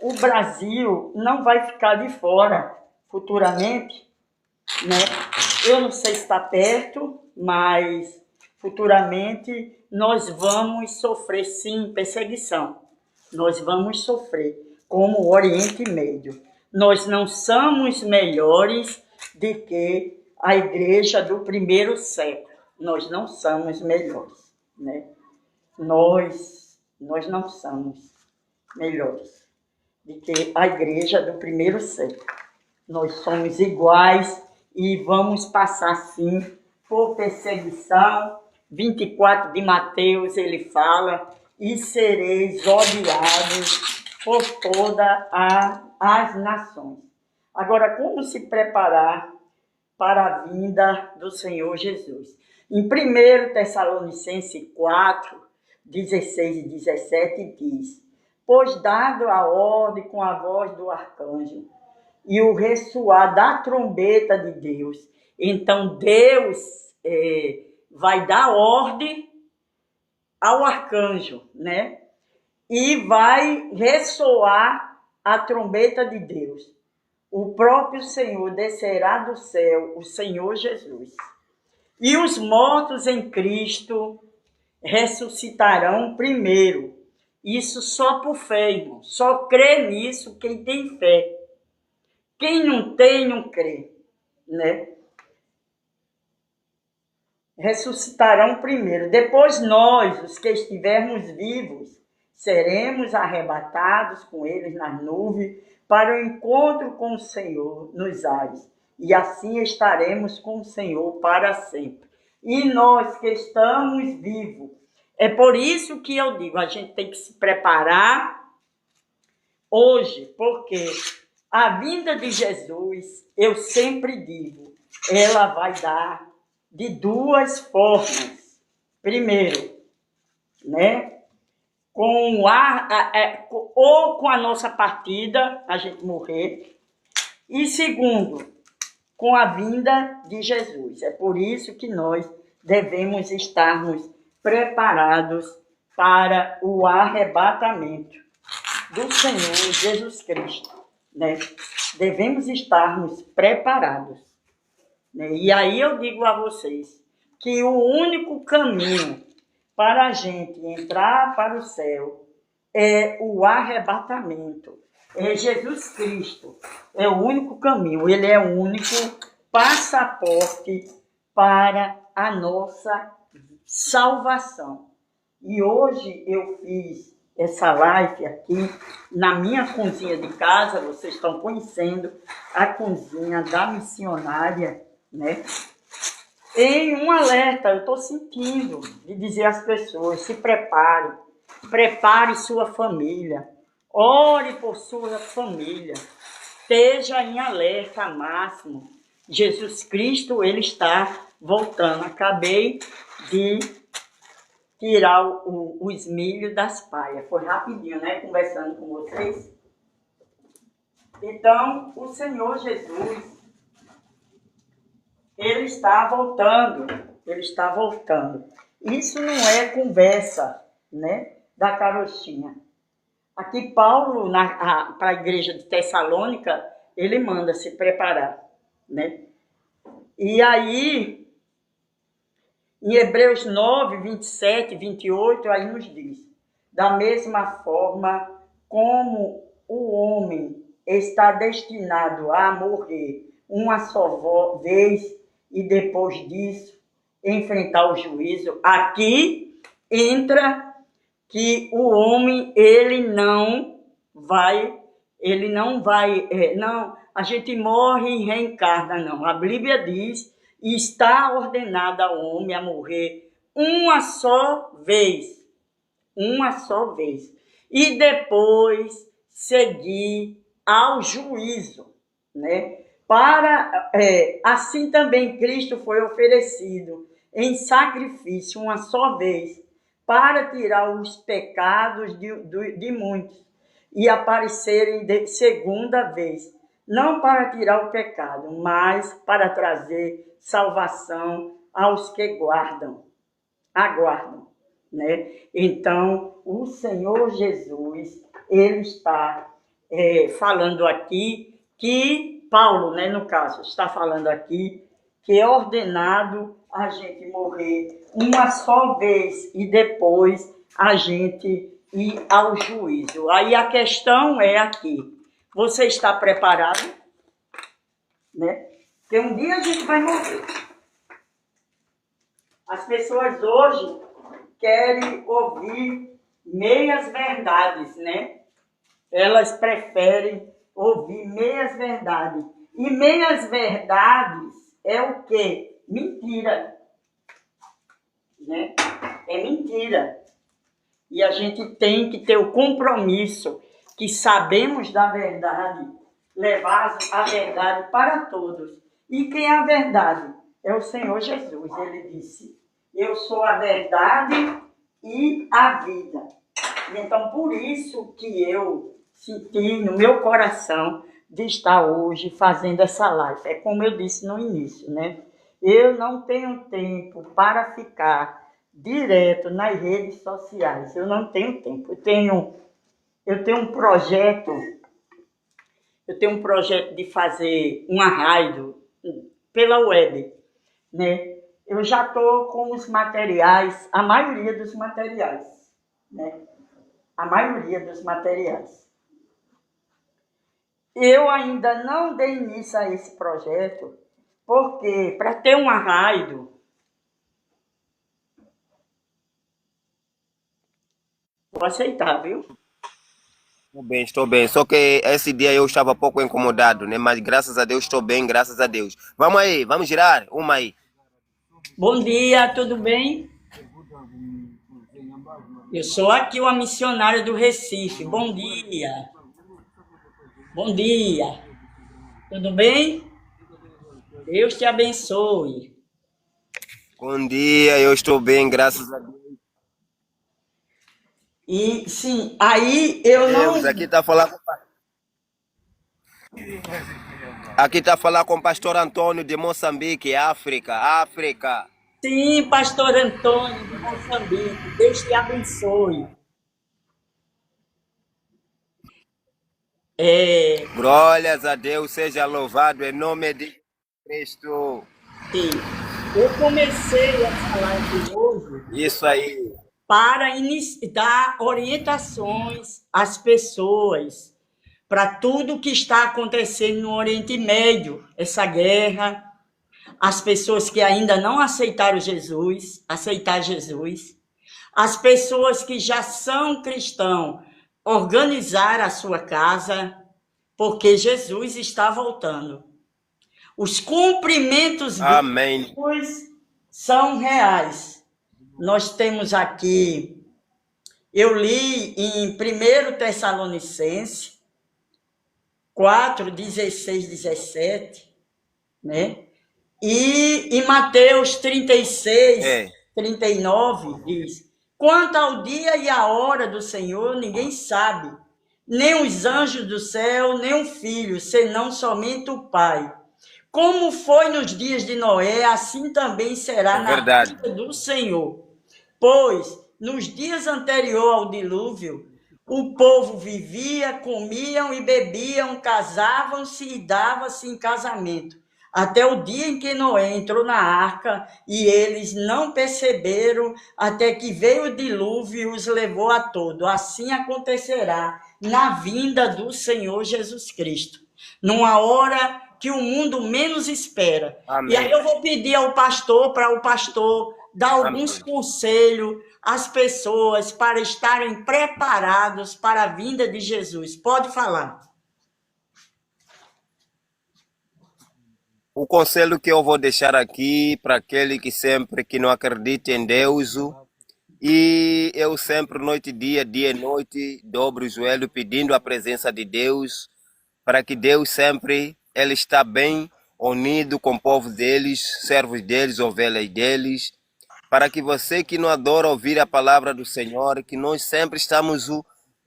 o Brasil não vai ficar de fora futuramente, né? Eu não sei se está perto, mas futuramente nós vamos sofrer, sim, perseguição. Nós vamos sofrer, como o Oriente Médio. Nós não somos melhores do que a igreja do primeiro século. Nós não somos melhores, né? Nós não somos melhores do que a igreja do primeiro século. Nós somos iguais e vamos passar, sim, por perseguição. 24 de Mateus ele fala, e sereis odiados por todas as nações. Agora, como se preparar para a vinda do Senhor Jesus? Em 1 Tessalonicenses 4, 16 e 17 diz: pois dado a ordem com a voz do arcanjo e o ressoar da trombeta de Deus, então Deus vai dar ordem ao arcanjo, né? E vai ressoar a trombeta de Deus. O próprio Senhor descerá do céu, o Senhor Jesus. E os mortos em Cristo ressuscitarão primeiro. Isso só por fé, irmão. Só crê nisso quem tem fé. Quem não tem, não crê, né? Ressuscitarão primeiro. Depois nós, os que estivermos vivos, seremos arrebatados com eles nas nuvens para o encontro com o Senhor nos ares. E assim estaremos com o Senhor para sempre. E nós que estamos vivos, é por isso que eu digo, a gente tem que se preparar hoje, porque a vinda de Jesus, eu sempre digo, ela vai dar de duas formas. Primeiro, né, ou com a nossa partida, a gente morrer. E segundo, com a vinda de Jesus. É por isso que nós devemos estarmos preparados para o arrebatamento do Senhor Jesus Cristo, né? Devemos estarmos preparados, né? E aí eu digo a vocês que o único caminho para a gente entrar para o céu é o arrebatamento. É Jesus Cristo. É o único caminho. Ele é o único passaporte para a nossa salvação. E hoje eu fiz essa live aqui na minha cozinha de casa. Vocês estão conhecendo a cozinha da missionária, né? Em um alerta, eu estou sentindo de dizer às pessoas: se prepare, prepare sua família, ore por sua família, esteja em alerta máximo. Jesus Cristo, ele está voltando. Acabei de tirar os milhos das paias. Foi rapidinho, né? Conversando com vocês. Então, o Senhor Jesus, ele está voltando. Ele está voltando. Isso não é conversa, né, da carochinha. Aqui Paulo, para a igreja de Tessalônica, ele manda se preparar, né? E aí, em Hebreus 9, 27, 28, aí nos diz: da mesma forma como o homem está destinado a morrer uma só vez e depois disso enfrentar o juízo, aqui entra que o homem, não, a gente morre e reencarna, não. A Bíblia diz, e está ordenado ao homem a morrer uma só vez, e depois seguir ao juízo, né? Assim também Cristo foi oferecido em sacrifício uma só vez, para tirar os pecados de muitos, e aparecerem de segunda vez, não para tirar o pecado, mas para trazer salvação aos que aguardam, né? Então, o Senhor Jesus, ele está falando aqui que, Paulo, né, no caso, está falando aqui que é ordenado a gente morrer uma só vez e depois a gente ir ao juízo. Aí a questão é aqui: você está preparado? Né? Porque um dia a gente vai morrer. As pessoas hoje querem ouvir meias verdades, né? Elas preferem ouvir meias verdades. E meias verdades é o quê? Mentira, né? É mentira. E a gente tem que ter o compromisso que sabemos da verdade, levar a verdade para todos. E quem é a verdade? É o Senhor Jesus. Ele disse: eu sou a verdade e a vida. E então, por isso que eu senti no meu coração de estar hoje fazendo essa live. É como eu disse no início, né? Eu não tenho tempo para ficar direto nas redes sociais. Eu não tenho tempo. Eu tenho um projeto de fazer uma rádio pela web, né? Eu já estou com os materiais, a maioria dos materiais, né? A maioria dos materiais. Eu ainda não dei início a esse projeto, porque para ter uma rádio, vou aceitar, viu? Estou bem. Só que esse dia eu estava pouco incomodado, né? Mas graças a Deus estou bem, graças a Deus. Vamos aí, vamos girar uma aí. Bom dia, tudo bem? Eu sou aqui uma missionária do Recife. Bom dia. Bom dia. Tudo bem? Deus te abençoe. Bom dia, eu estou bem, graças a E sim, aí eu Deus. não. Aqui está falando. Aqui está a falar com o pastor Antônio de Moçambique, África, África. Sim, pastor Antônio de Moçambique, Deus te abençoe. É, Glórias a Deus, seja louvado em nome de Cristo. sim, eu comecei essa live hoje Isso aí. para dar orientações às pessoas para tudo que está acontecendo no Oriente Médio, essa guerra, as pessoas que ainda não aceitaram Jesus, aceitar Jesus, as pessoas que já são cristãos, organizar a sua casa, porque Jesus está voltando. Os cumprimentos Amém. bíblicos são reais. Nós temos aqui, eu li em 1 Tessalonicenses 4, 16, 17, né? E em Mateus 36, É. 39, diz: quanto ao dia e à hora do Senhor, ninguém sabe, nem os anjos do céu, nem o filho, senão somente o Pai. Como foi nos dias de Noé, assim também será É na verdade. vinda do Senhor. Pois, nos dias anteriores ao dilúvio, o povo vivia, comiam e bebiam, casavam-se e davam-se em casamento, até o dia em que Noé entrou na arca, e eles não perceberam, até que veio o dilúvio e os levou a todos. Assim acontecerá na vinda do Senhor Jesus Cristo, numa hora que o mundo menos espera. E aí Amém. eu vou pedir ao pastor, para o pastor dar alguns Amém. conselhos às pessoas para estarem preparados para a vinda de Jesus. Pode falar. O conselho que eu vou deixar aqui para aquele que sempre que não acredita em Deus, e eu sempre, noite e dia, dia e noite, dobro o joelho pedindo a presença de Deus, para que Deus sempre, Ele está bem unido com o povo deles, servos deles, ovelhas deles, para que você que não adora ouvir a palavra do Senhor, que nós sempre estamos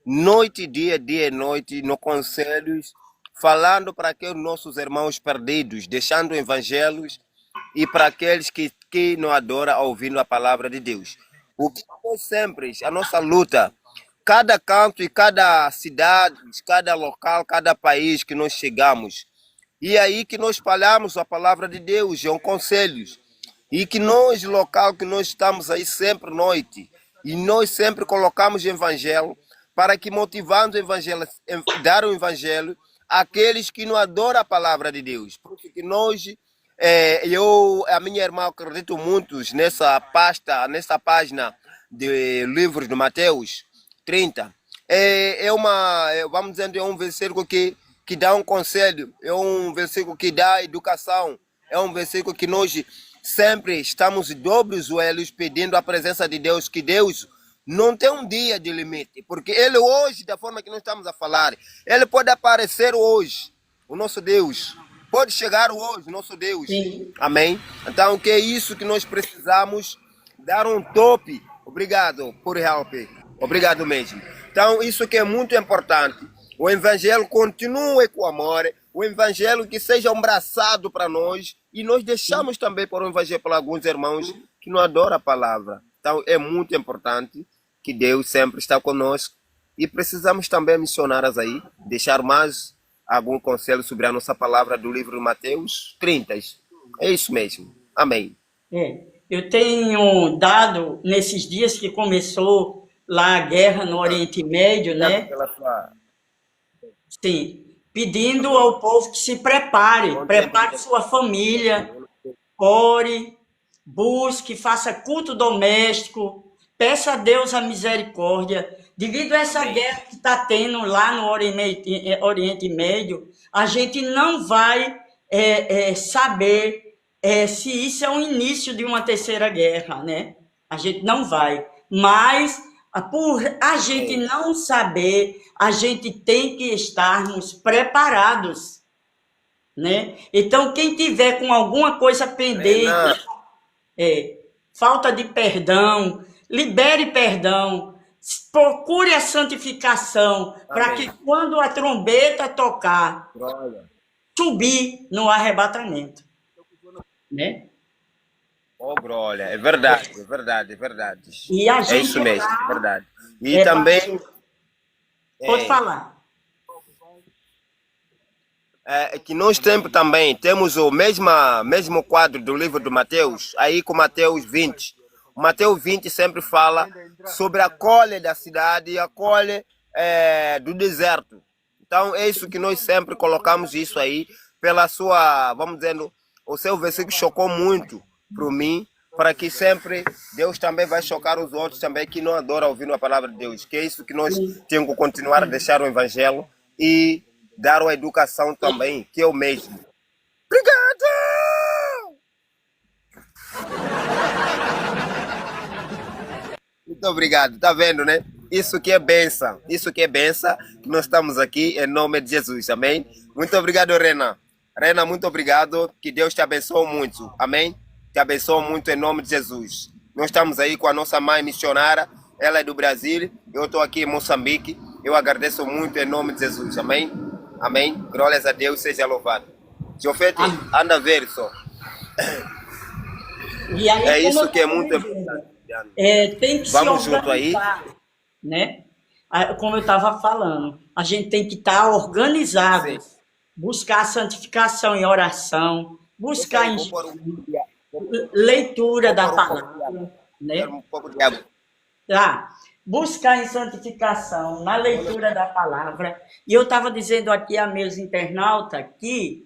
noite e dia, dia e noite, no conselhos, falando para aqueles nossos irmãos perdidos, deixando evangelhos e para aqueles que não adoram ouvindo a palavra de Deus. O que nós sempre, a nossa luta, cada canto e cada cidade, cada local, cada país que nós chegamos, e aí que nós espalhamos a palavra de Deus, é um conselho. E que nós, local que nós estamos aí sempre noite, e nós sempre colocamos o evangelho, para que motivando o evangelho, dar o evangelho àqueles que não adoram a palavra de Deus. Porque que nós, a minha irmã, acredito muito nessa pasta, nessa página de livros de Mateus 30. Vamos dizer, é um versículo que dá um conselho, é um versículo que dá educação, é um versículo que nós sempre estamos dobros joelhos pedindo a presença de Deus, que Deus não tem um dia de limite, porque Ele hoje, da forma que nós estamos a falar, Ele pode aparecer hoje, o nosso Deus, pode chegar hoje, o nosso Deus, Sim. amém? Então, que é isso que nós precisamos, dar um top. Obrigado por help, obrigado mesmo. Então, isso que é muito importante, o evangelho continue com amor, o evangelho que seja um braçado para nós, e nós deixamos também por um evangelho para alguns irmãos que não adoram a palavra. Então é muito importante que Deus sempre está conosco, e precisamos também missionários aí, deixar mais algum conselho sobre a nossa palavra do livro de Mateus 30. É isso mesmo. Amém. Eu tenho dado, nesses dias que começou lá a guerra no Oriente Médio, Obrigado né? pela sua... Sim, pedindo ao povo que se prepare, Bom tempo prepare de... sua família, ore, busque, faça culto doméstico, peça a Deus a misericórdia. Devido a essa Amém. guerra que está tendo lá no Oriente Médio, a gente não vai saber se isso é o início de uma terceira guerra, né? A gente não vai. Mas, por a gente não saber, a gente tem que estarmos preparados, né? Então, quem tiver com alguma coisa pendente, Renan, falta de perdão, libere perdão. Procure a santificação, para Amém. que quando a trombeta tocar, Glória. subir no arrebatamento, né? Oh, glória. É verdade, é verdade, é verdade. E a É gente isso mesmo, é lá, verdade. E também, pode é, falar. que nós sempre também temos o mesmo quadro do livro de Mateus, aí com Mateus 20. O Mateus 20 sempre fala sobre a colhe da cidade e a colhe do deserto. Então é isso que nós sempre colocamos isso aí, pela sua, vamos dizendo, o seu versículo chocou muito para mim, para que sempre Deus também vai chocar os outros também que não adoram ouvir a palavra de Deus. Que é isso que nós temos que continuar a deixar o evangelho e dar a educação também, que é o mesmo. Obrigado! Muito obrigado, tá vendo, né? Isso que é benção, que nós estamos aqui em nome de Jesus, amém? Muito obrigado, Rena. Rena, muito obrigado, que Deus te abençoe muito, amém? Te abençoe muito em nome de Jesus. Nós estamos aí com a nossa mãe missionária, ela é do Brasil, eu estou aqui em Moçambique, eu agradeço muito em nome de Jesus, amém? Amém? Glórias a Deus, seja louvado. Jofete, anda a ver só. E aí, É como eu isso que é estava muito dizendo, importante. tem que se Vamos junto aí. organizar, né? Como eu estava falando, a gente tem que estar organizado, Sim. buscar a santificação em oração, buscar Sei, em vou pôr leitura da um pouco de água. palavra, Quero né? um pouco de água. Tá? Buscar em santificação, na leitura da palavra. E eu estava dizendo aqui a meus internautas que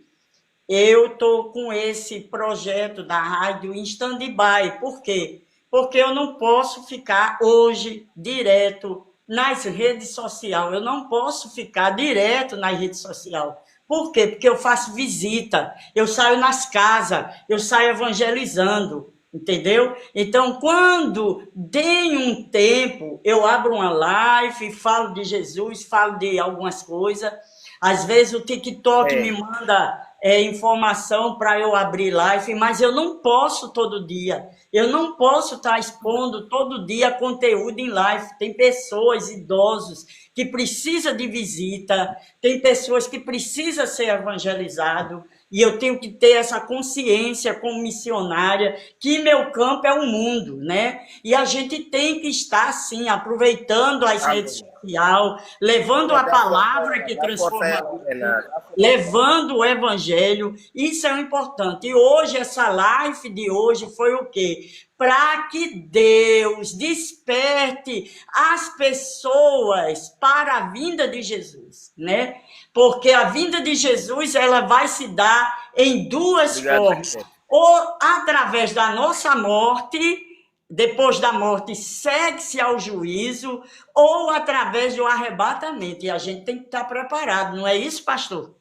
eu estou com esse projeto da rádio em stand-by. Por quê? Porque eu não posso ficar hoje direto nas redes sociais. Eu não posso ficar direto nas redes sociais. Por quê? Porque eu faço visita, eu saio nas casas, eu saio evangelizando, entendeu? Então, quando tem um tempo, eu abro uma live, falo de Jesus, falo de algumas coisas. Às vezes o TikTok me manda informação para eu abrir live, mas eu não posso todo dia. Eu não posso estar expondo todo dia conteúdo em live. Tem pessoas, idosos, que precisam de visita, tem pessoas que precisam ser evangelizadas, e eu tenho que ter essa consciência como missionária, que meu campo é o mundo, né? E a gente tem que estar, assim, aproveitando as redes sociais, levando a palavra que transforma, levando o evangelho, isso é o importante. E hoje, essa live de hoje foi o quê? Para que Deus desperte as pessoas para a vinda de Jesus, né? Porque a vinda de Jesus, ela vai se dar em duas formas. Ou através da nossa morte, depois da morte segue-se ao juízo, ou através do arrebatamento. E a gente tem que estar preparado, não é isso, pastor?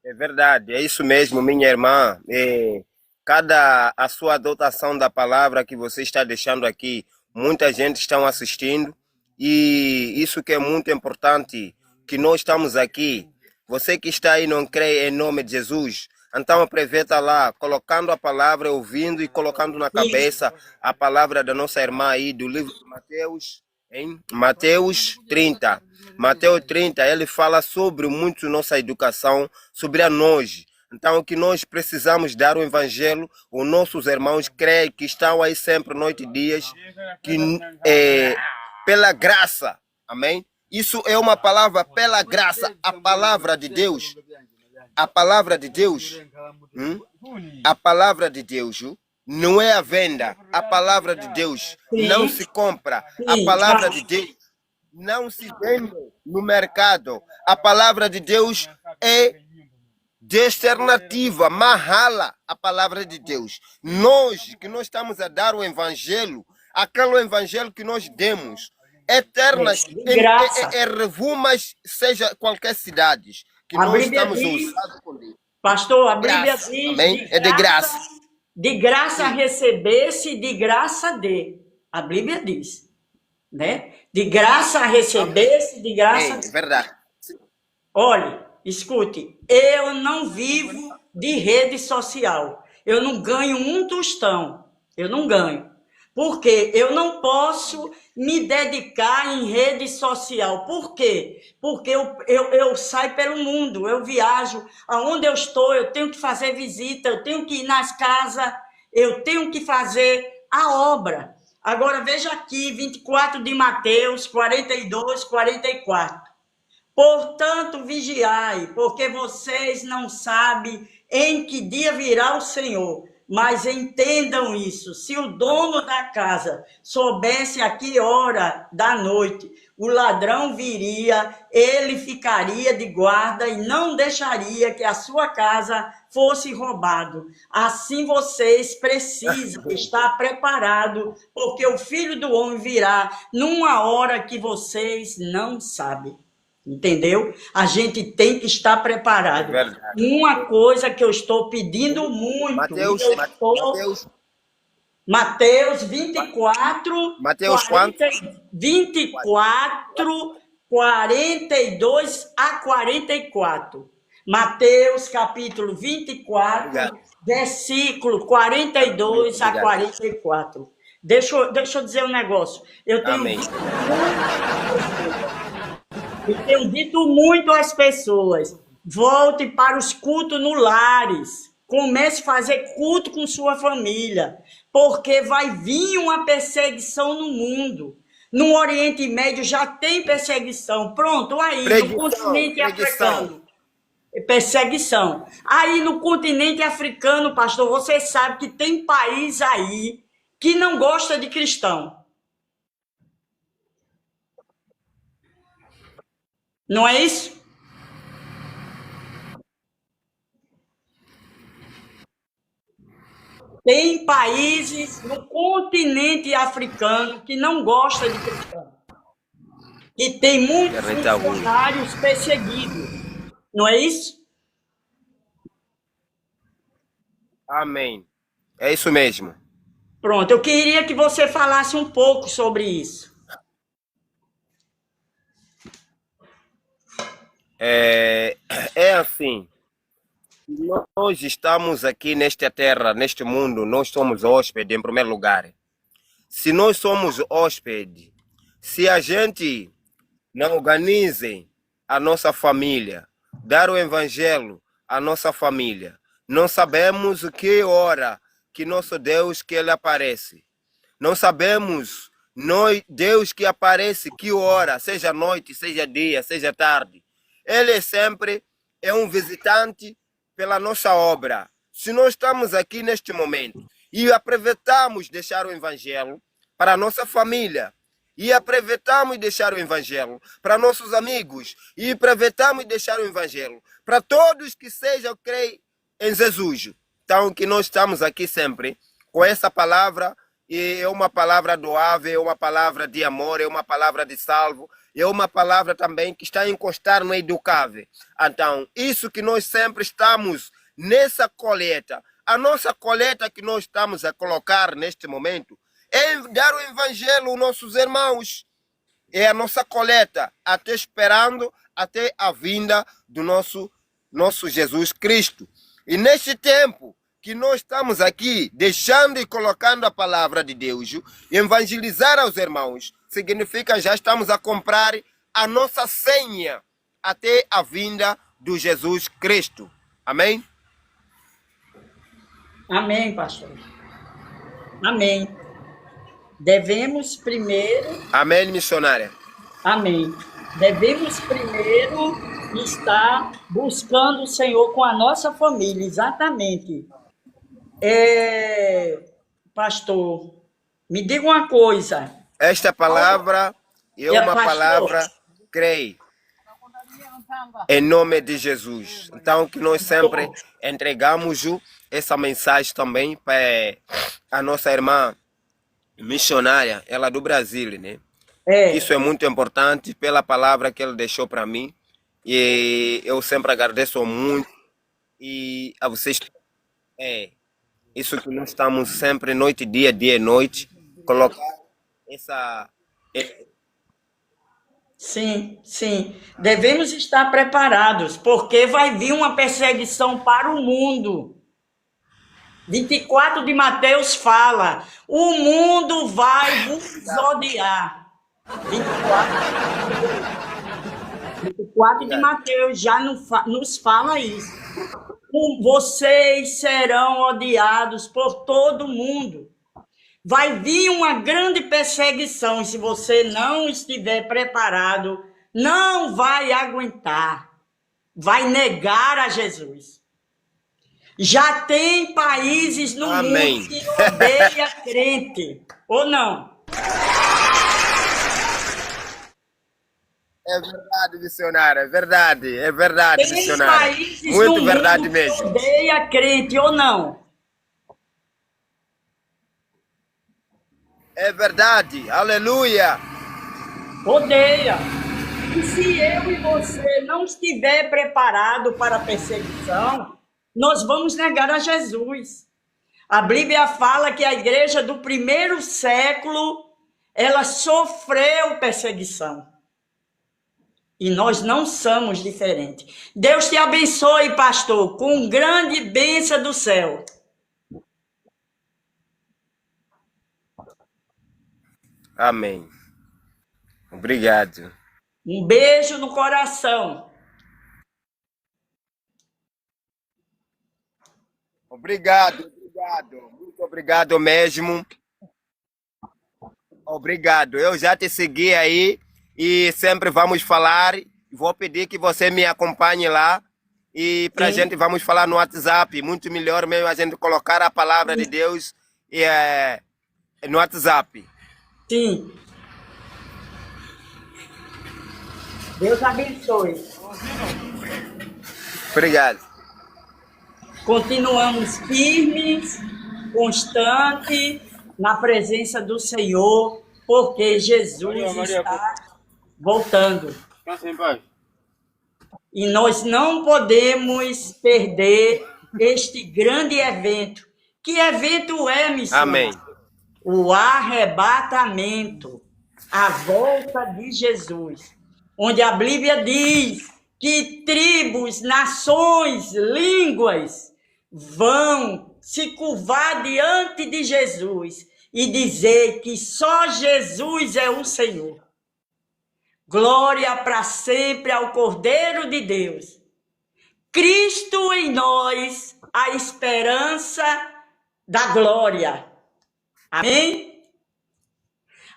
É verdade, é isso mesmo, minha irmã. Cada a sua adotação da palavra que você está deixando aqui, muita gente está assistindo e isso que é muito importante, que nós estamos aqui. Você que está aí não crê em nome de Jesus, então aproveita lá, colocando a palavra, ouvindo e colocando na cabeça a palavra da nossa irmã aí do livro de Mateus, em Mateus 30. Mateus 30, ele fala sobre muito nossa educação, sobre a nós. Então, o que nós precisamos dar o evangelho, os nossos irmãos creem que estão aí sempre, noite e dias, que pela graça, amém? Isso é uma palavra pela graça, a palavra de Deus. A palavra de Deus, a palavra de Deus não é a venda. A palavra de Deus não se compra. A palavra de Deus não se vende no mercado. A palavra de Deus é desternativa, mahala, a palavra de Deus. Nós que nós estamos a dar o evangelho, aquele evangelho que nós demos, eternas, revumas, seja qualquer cidade, que a nós Bíblia estamos diz, usando. pastor, a Bíblia Graça, diz, amém? É de graça. De graça recebesse, de graça dê. A Bíblia diz, né? De graça recebesse, de graça É verdade. Olhe, escute, eu não vivo de rede social. Eu não ganho um tostão. Eu não ganho. Porque eu não posso me dedicar em rede social. Por quê? Porque eu saio pelo mundo, eu viajo. Aonde eu estou, eu tenho que fazer visita, eu tenho que ir nas casas, eu tenho que fazer a obra. Agora veja aqui, 24 de Mateus, 42, 44. Portanto, vigiai, porque vocês não sabem em que dia virá o Senhor. Mas entendam isso, se o dono da casa soubesse a que hora da noite o ladrão viria, ele ficaria de guarda e não deixaria que a sua casa fosse roubado. Assim vocês precisam estar preparados, porque o Filho do Homem virá numa hora que vocês não sabem. Entendeu? A gente tem que estar É preparado. verdade. Uma coisa que eu estou pedindo muito, Mateus, eu estou. Mateus, Mateus 24, Mateus quanto? 40, 24, 42 a 44. Mateus capítulo 24, Obrigado. versículo 42 a Obrigado. 44. Deixa eu dizer um negócio. Eu tenho Amém. dito Eu tenho dito muito às pessoas: volte para os cultos no lares. Comece a fazer culto com sua família, porque vai vir uma perseguição no mundo. No Oriente Médio já tem perseguição. Pronto, aí no Preguição, continente preguição. africano. Perseguição. Aí no continente africano, pastor, você sabe que tem país aí que não gosta de cristão. Não é isso? Tem países no continente africano que não gostam de cristão. E tem muitos Internet tá ruim. missionários perseguidos. Não é isso? Amém. É isso mesmo. Pronto, eu queria que você falasse um pouco sobre isso. É assim. Nós estamos aqui nesta terra, neste mundo, nós somos hóspedes em primeiro lugar. Se nós somos hóspedes, se a gente não organize a nossa família, dar o evangelho à nossa família, não sabemos que hora que nosso Deus que ele aparece. Não sabemos Deus que aparece que hora, seja noite, seja dia, seja tarde. Ele sempre é um visitante pela nossa obra. Se nós estamos aqui neste momento e aproveitamos deixar o evangelho para a nossa família, e aproveitamos deixar o evangelho para nossos amigos, e aproveitamos deixar o evangelho para todos que sejam creem em Jesus. Então, que nós estamos aqui sempre com essa palavra, e é uma palavra doável, é uma palavra de amor, é uma palavra de salvo, é uma palavra também que está a encostar no educável. Então, isso que nós sempre estamos nessa coleta, a nossa coleta que nós estamos a colocar neste momento, é dar o evangelho aos nossos irmãos. É a nossa coleta, até esperando até a vinda do nosso Jesus Cristo. E neste tempo que nós estamos aqui deixando e colocando a palavra de Deus, evangelizar aos irmãos, significa já estamos a comprar a nossa senha até a vinda do Jesus Cristo. Amém? Amém, pastor. Amém. Devemos primeiro. Amém, missionária. Amém. Devemos primeiro estar buscando o Senhor com a nossa família, exatamente. Pastor, me diga uma coisa. Esta palavra é uma palavra, creio, em nome de Jesus. Então, que nós sempre entregamos essa mensagem também para a nossa irmã missionária, ela do Brasil, né? Isso é muito importante pela palavra que ele deixou para mim. E eu sempre agradeço muito. E a vocês, isso que nós estamos sempre, noite e dia, dia e noite, colocar essa... Sim, sim. Devemos estar preparados, porque vai vir uma perseguição para o mundo. 24 de Mateus fala: o mundo vai vos odiar. 24 de Obrigado. Mateus já nos fala isso. Vocês serão odiados por todo mundo. Vai vir uma grande perseguição e se você não estiver preparado, não vai aguentar. Vai negar a Jesus. Já tem países no Amém. mundo que odeiam crente, ou não? É verdade, missionário, é verdade, Tem missionário. países no Muito mundo verdade que mesmo. odeiam crente, ou não? É verdade, aleluia. Odeia. E se eu e você não estiver preparado para a perseguição, nós vamos negar a Jesus. A Bíblia fala que a igreja do primeiro século, ela sofreu perseguição. E nós não somos diferentes. Deus te abençoe, pastor, com grande bênção do céu. Amém. Obrigado. Um beijo no coração. Obrigado. Muito obrigado mesmo. Obrigado. Eu já te segui aí e sempre vamos falar. Vou pedir que você me acompanhe lá e para a gente vamos falar no WhatsApp. Muito melhor mesmo a gente colocar a palavra de Deus no WhatsApp. Sim. Deus abençoe. Obrigado. Continuamos firmes, constantes na presença do Senhor, porque Jesus está voltando. E nós não podemos perder este grande evento. Que evento é, missionário? Amém. O arrebatamento, a volta de Jesus, onde a Bíblia diz que tribos, nações, línguas vão se curvar diante de Jesus e dizer que só Jesus é o Senhor. Glória para sempre ao Cordeiro de Deus. Cristo em nós, a esperança da glória. Amém?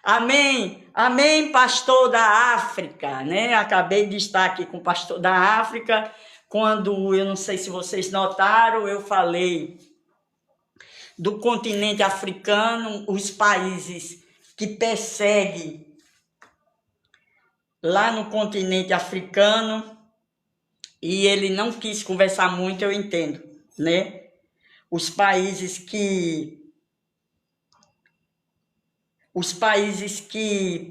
Amém. Amém, pastor da África, né? Acabei de estar aqui com o pastor da África. Quando, eu não sei se vocês notaram, eu falei do continente africano, os países que perseguem lá no continente africano, e ele não quis conversar muito, eu entendo, né? Os países que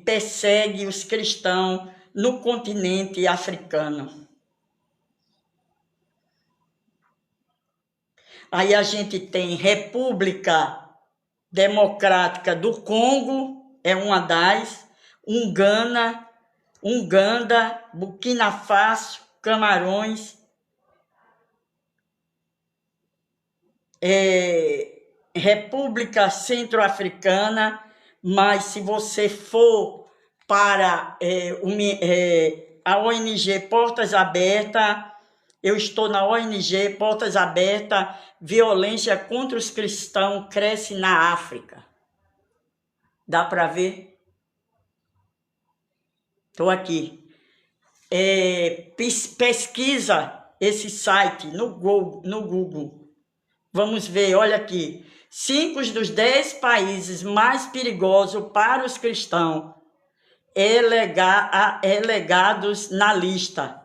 perseguem os cristãos no continente africano. Aí a gente tem República Democrática do Congo, é uma das, Uganda, Burkina Faso, Camarões, República Centro-Africana, mas se você for para a ONG Portas Abertas, eu estou na ONG Portas Abertas, violência contra os cristãos cresce na África. Dá para ver? Estou aqui. Pesquisa esse site no Google. Vamos ver, olha aqui. 5 dos 10 países mais perigosos para os cristãos elegados na lista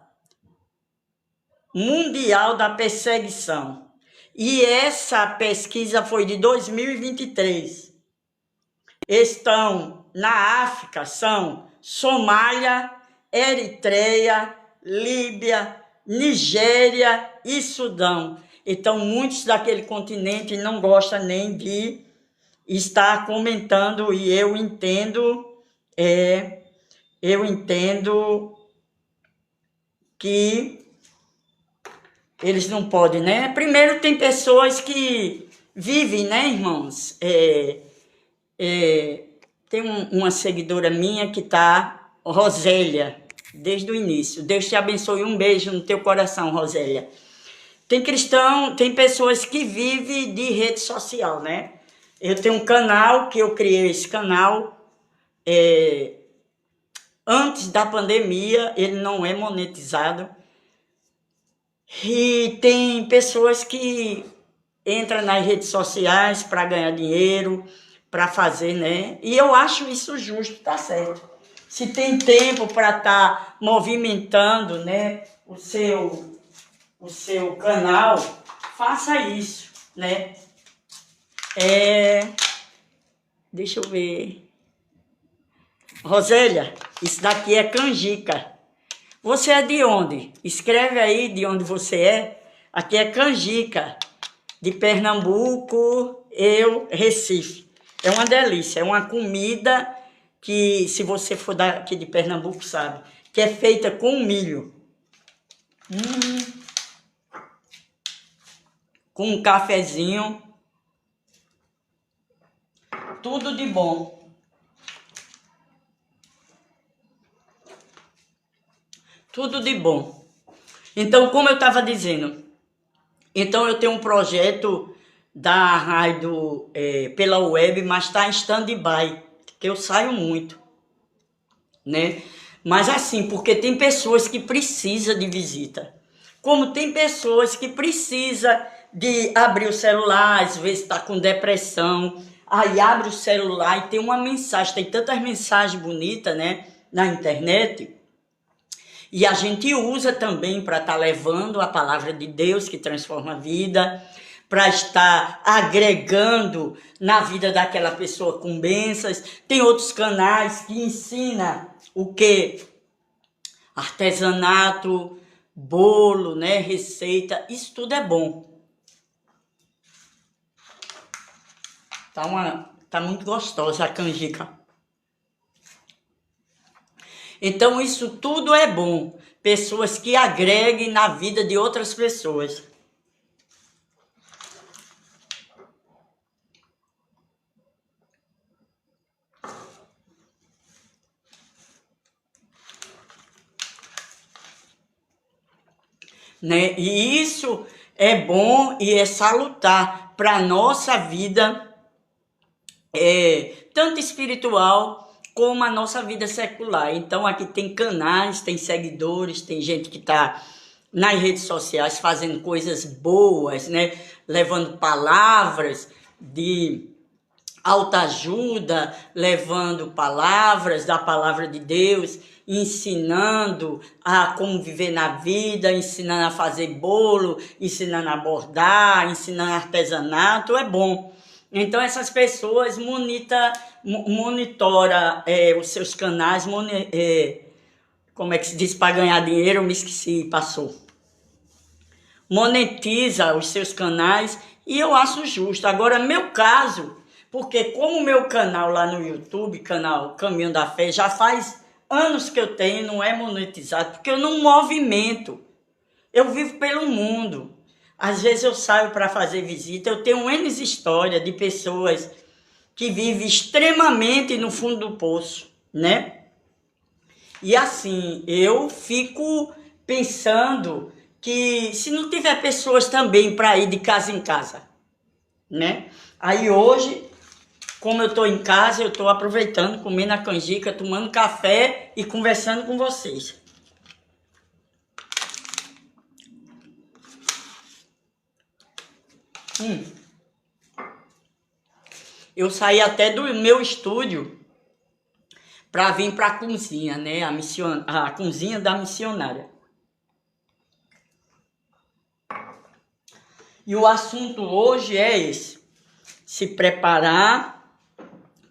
mundial da perseguição. E essa pesquisa foi de 2023. Estão na África, são Somália, Eritreia, Líbia, Nigéria e Sudão. Então, muitos daquele continente não gostam nem de estar comentando, e eu entendo que eles não podem, né? Primeiro, tem pessoas que vive, né, irmãos? Tem uma seguidora minha que tá, Rosélia, desde o início. Deus te abençoe, um beijo no teu coração, Rosélia. Tem cristão, tem pessoas que vivem de rede social, né? Eu tenho um canal, que eu criei esse canal antes da pandemia, ele não é monetizado. E tem pessoas que entram nas redes sociais para ganhar dinheiro, para fazer, né? E eu acho isso justo, tá certo. Se tem tempo para estar movimentando, né, o seu canal, faça isso, né? Deixa eu ver. Rosélia, isso daqui é canjica. Você é de onde? Escreve aí de onde você é. Aqui é canjica, de Pernambuco, Recife. É uma delícia, é uma comida que, se você for daqui de Pernambuco, sabe, que é feita com milho. Com um cafezinho. Tudo de bom. Tudo de bom. Então, como eu estava dizendo, então eu tenho um projeto da rádio pela web, mas está em stand-by, que eu saio muito, né? Mas assim, porque tem pessoas que precisam de visita. Como tem pessoas que precisam de abrir o celular, às vezes está com depressão, aí abre o celular e tem uma mensagem, tem tantas mensagens bonitas, né, na internet. E a gente usa também para estar levando a palavra de Deus que transforma a vida, para estar agregando na vida daquela pessoa com bênçãos. Tem outros canais que ensinam o que? Artesanato, bolo, né, receita, isso tudo é bom. Tá muito gostosa a canjica. Então isso tudo é bom. Pessoas que agreguem na vida de outras pessoas. Né? E isso é bom e é salutar para a nossa vida, tanto espiritual como a nossa vida secular. Então aqui tem canais, tem seguidores, tem gente que está nas redes sociais fazendo coisas boas, né? Levando palavras de autoajuda, levando palavras da palavra de Deus, ensinando a como viver na vida, ensinando a fazer bolo, ensinando a bordar, ensinando artesanato, é bom. Então essas pessoas monitora os seus canais, como é que se diz para ganhar dinheiro, eu me esqueci, passou. Monetiza os seus canais e eu acho justo. Agora, meu caso, porque como o meu canal lá no YouTube, canal Caminho da Fé, já faz anos que eu tenho, não é monetizado, porque eu não movimento. Eu vivo pelo mundo. Às vezes eu saio para fazer visita, eu tenho N histórias de pessoas que vivem extremamente no fundo do poço, né? E assim, eu fico pensando que se não tiver pessoas também para ir de casa em casa, né? Aí hoje, como eu estou em casa, eu estou aproveitando, comendo a canjica, tomando café e conversando com vocês. Eu saí até do meu estúdio para vir para a cozinha, né? A cozinha da missionária. E o assunto hoje é esse: se preparar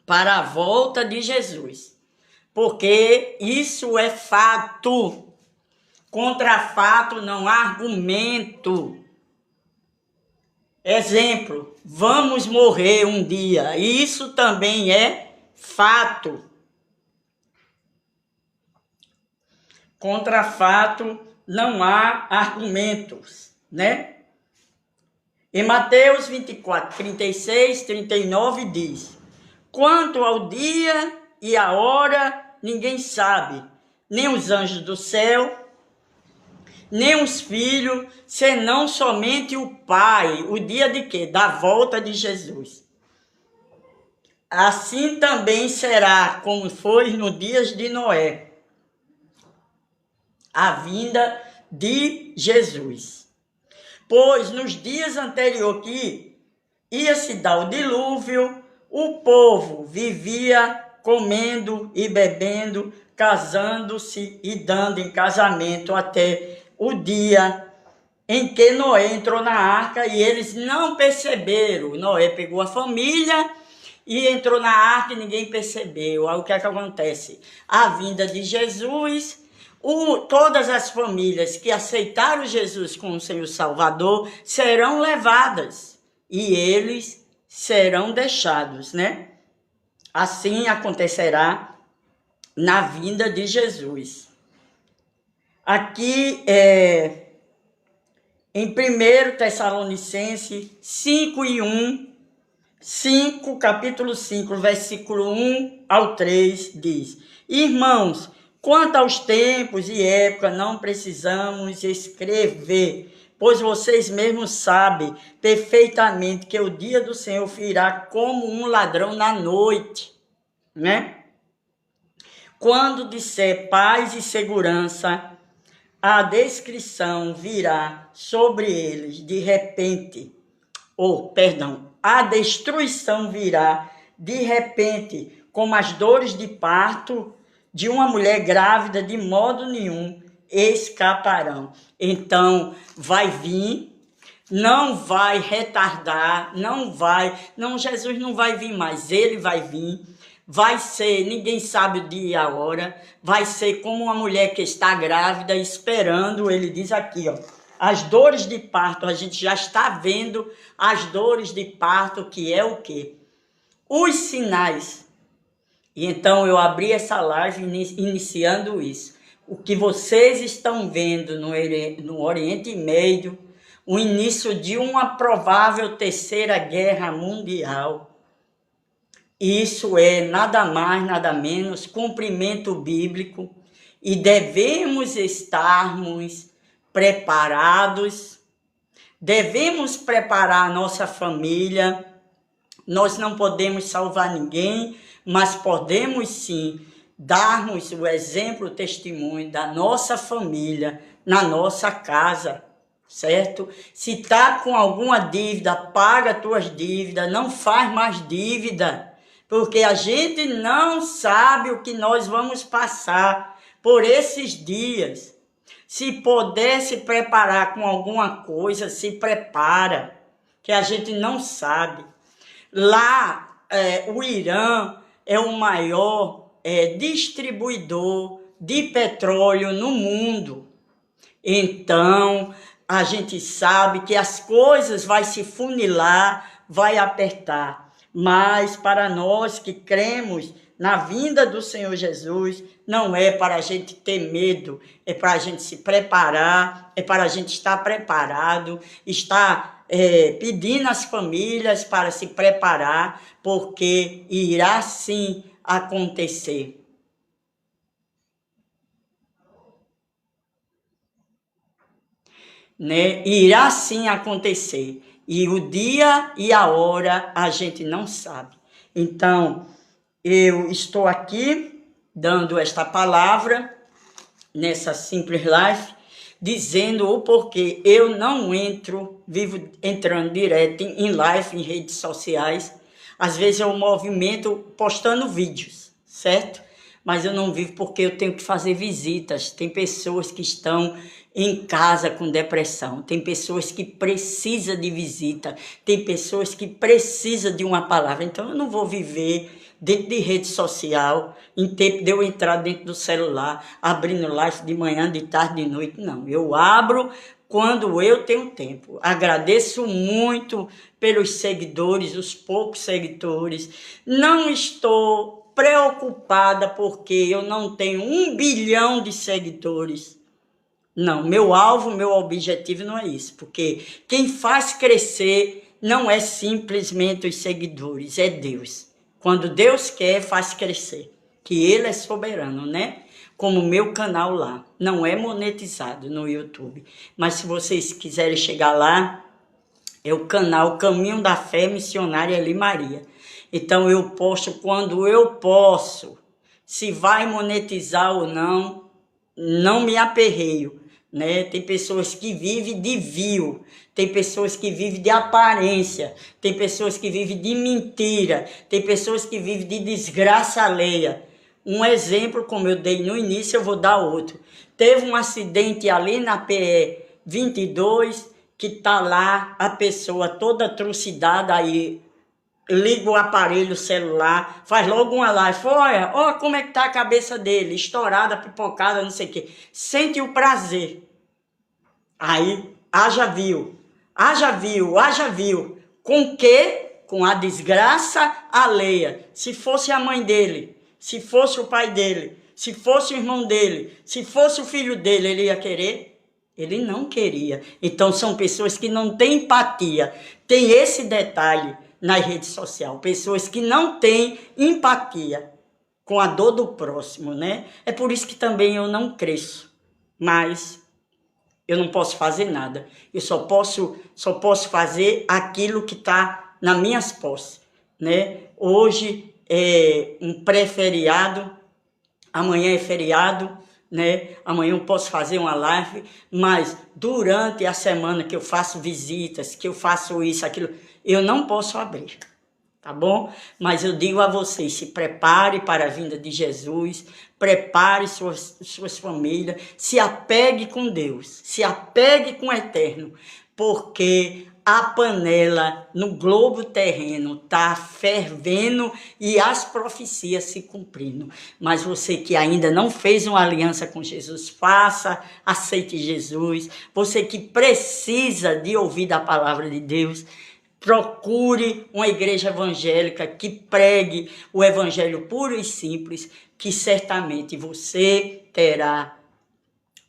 para a volta de Jesus. Porque isso é fato. Contra fato não há argumento. Exemplo, vamos morrer um dia. Isso também é fato. Contra fato não há argumentos, né? Em Mateus 24, 36, 39 diz: quanto ao dia e a hora, ninguém sabe, nem os anjos do céu, nem os filhos, senão somente o Pai. O dia de quê? Da volta de Jesus. Assim também será como foi nos dias de Noé, a vinda de Jesus. Pois nos dias anteriores que ia se dar o dilúvio, o povo vivia comendo e bebendo, casando-se e dando em casamento até o dia em que Noé entrou na arca e eles não perceberam. Noé pegou a família e entrou na arca e ninguém percebeu. Aí o que é que acontece? A vinda de Jesus, todas as famílias que aceitaram Jesus como Senhor Salvador serão levadas e eles serão deixados, né? Assim acontecerá na vinda de Jesus. Aqui em 1 Tessalonicenses 5:1, capítulo 5, versículo 1 ao 3, diz: irmãos, quanto aos tempos e épocas, não precisamos escrever, pois vocês mesmos sabem perfeitamente que o dia do Senhor virá como um ladrão na noite, né? Quando disser paz e segurança, a descrição virá sobre eles de repente, a destruição virá de repente, como as dores de parto de uma mulher grávida, de modo nenhum escaparão. Então, vai vir, não vai retardar, Jesus não vai vir mais, ele vai vir. Vai ser, ninguém sabe o dia e a hora, vai ser como uma mulher que está grávida esperando, ele diz aqui, ó, as dores de parto, a gente já está vendo as dores de parto, que é o quê? Os sinais. E então eu abri essa live iniciando isso. O que vocês estão vendo no Oriente Médio, o início de uma provável terceira guerra mundial. Isso é nada mais, nada menos, cumprimento bíblico e devemos estarmos preparados, devemos preparar a nossa família. Nós não podemos salvar ninguém, mas podemos sim darmos o exemplo, o testemunho da nossa família, na nossa casa, certo? Se está com alguma dívida, paga as tuas dívidas, não faz mais dívida. Porque a gente não sabe o que nós vamos passar por esses dias. Se puder se preparar com alguma coisa, se prepara, que a gente não sabe. Lá, o Irã é o maior distribuidor de petróleo no mundo. Então, a gente sabe que as coisas vão se funilar, vai apertar. Mas para nós que cremos na vinda do Senhor Jesus, não é para a gente ter medo, é para a gente se preparar, é para a gente estar preparado, estar pedindo às famílias para se preparar, porque irá sim acontecer. Né? Irá sim acontecer. E o dia e a hora a gente não sabe. Então, eu estou aqui dando esta palavra nessa simples live, dizendo o porquê eu não vivo entrando direto em live, em redes sociais. Às vezes eu movimento postando vídeos, certo? Mas eu não vivo porque eu tenho que fazer visitas. Tem pessoas que estão em casa com depressão, tem pessoas que precisam de visita, tem pessoas que precisam de uma palavra. Então eu não vou viver dentro de rede social, em tempo de eu entrar dentro do celular, abrindo live de manhã, de tarde, de noite. Não, eu abro quando eu tenho tempo. Agradeço muito pelos seguidores, os poucos seguidores. Não estou preocupada porque eu não tenho 1 bilhão de seguidores. Não, meu alvo, meu objetivo não é isso, porque quem faz crescer não é simplesmente os seguidores, é Deus. Quando Deus quer, faz crescer, que Ele é soberano, né? Como o meu canal lá, não é monetizado no YouTube, mas se vocês quiserem chegar lá, é o canal Caminho da Fé Missionária Ali Maria. Então eu posto quando eu posso, se vai monetizar ou não, não me aperreio, né? Tem pessoas que vivem de view, tem pessoas que vivem de aparência, tem pessoas que vivem de mentira, tem pessoas que vivem de desgraça alheia. Um exemplo, como eu dei no início, eu vou dar outro. Teve um acidente ali na PE 22, que tá lá a pessoa toda trucidada aí, liga o aparelho celular, faz logo uma live, olha, ó como é que tá a cabeça dele, estourada, pipocada, não sei o quê. Sente o prazer. Aí, haja viu. Com que? Com a desgraça alheia. Se fosse a mãe dele, se fosse o pai dele, se fosse o irmão dele, se fosse o filho dele, ele ia querer? Ele não queria. Então, são pessoas que não têm empatia. Tem esse detalhe nas redes sociais. Pessoas que não têm empatia com a dor do próximo, né? É por isso que também eu não cresço. Mas eu não posso fazer nada. Eu só posso fazer aquilo que está nas minhas posses, né? Hoje é um pré-feriado, amanhã é feriado, né? Amanhã eu posso fazer uma live, mas durante a semana que eu faço visitas, que eu faço isso, aquilo, eu não posso abrir, tá bom? Mas eu digo a vocês, se prepare para a vinda de Jesus, prepare suas famílias, se apegue com Deus, se apegue com o Eterno, porque a panela no globo terreno está fervendo e as profecias se cumprindo. Mas você que ainda não fez uma aliança com Jesus, faça, aceite Jesus. Você que precisa de ouvir da palavra de Deus, procure uma igreja evangélica que pregue o evangelho puro e simples, que certamente você terá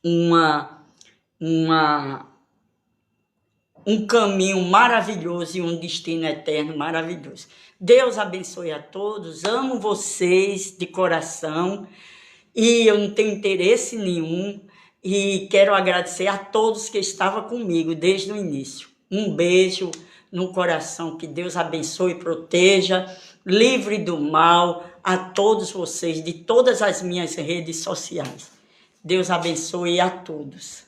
um caminho maravilhoso e um destino eterno maravilhoso. Deus abençoe a todos, amo vocês de coração e eu não tenho interesse nenhum e quero agradecer a todos que estavam comigo desde o início. Um beijo no coração, que Deus abençoe e proteja, livre do mal a todos vocês de todas as minhas redes sociais. Deus abençoe a todos.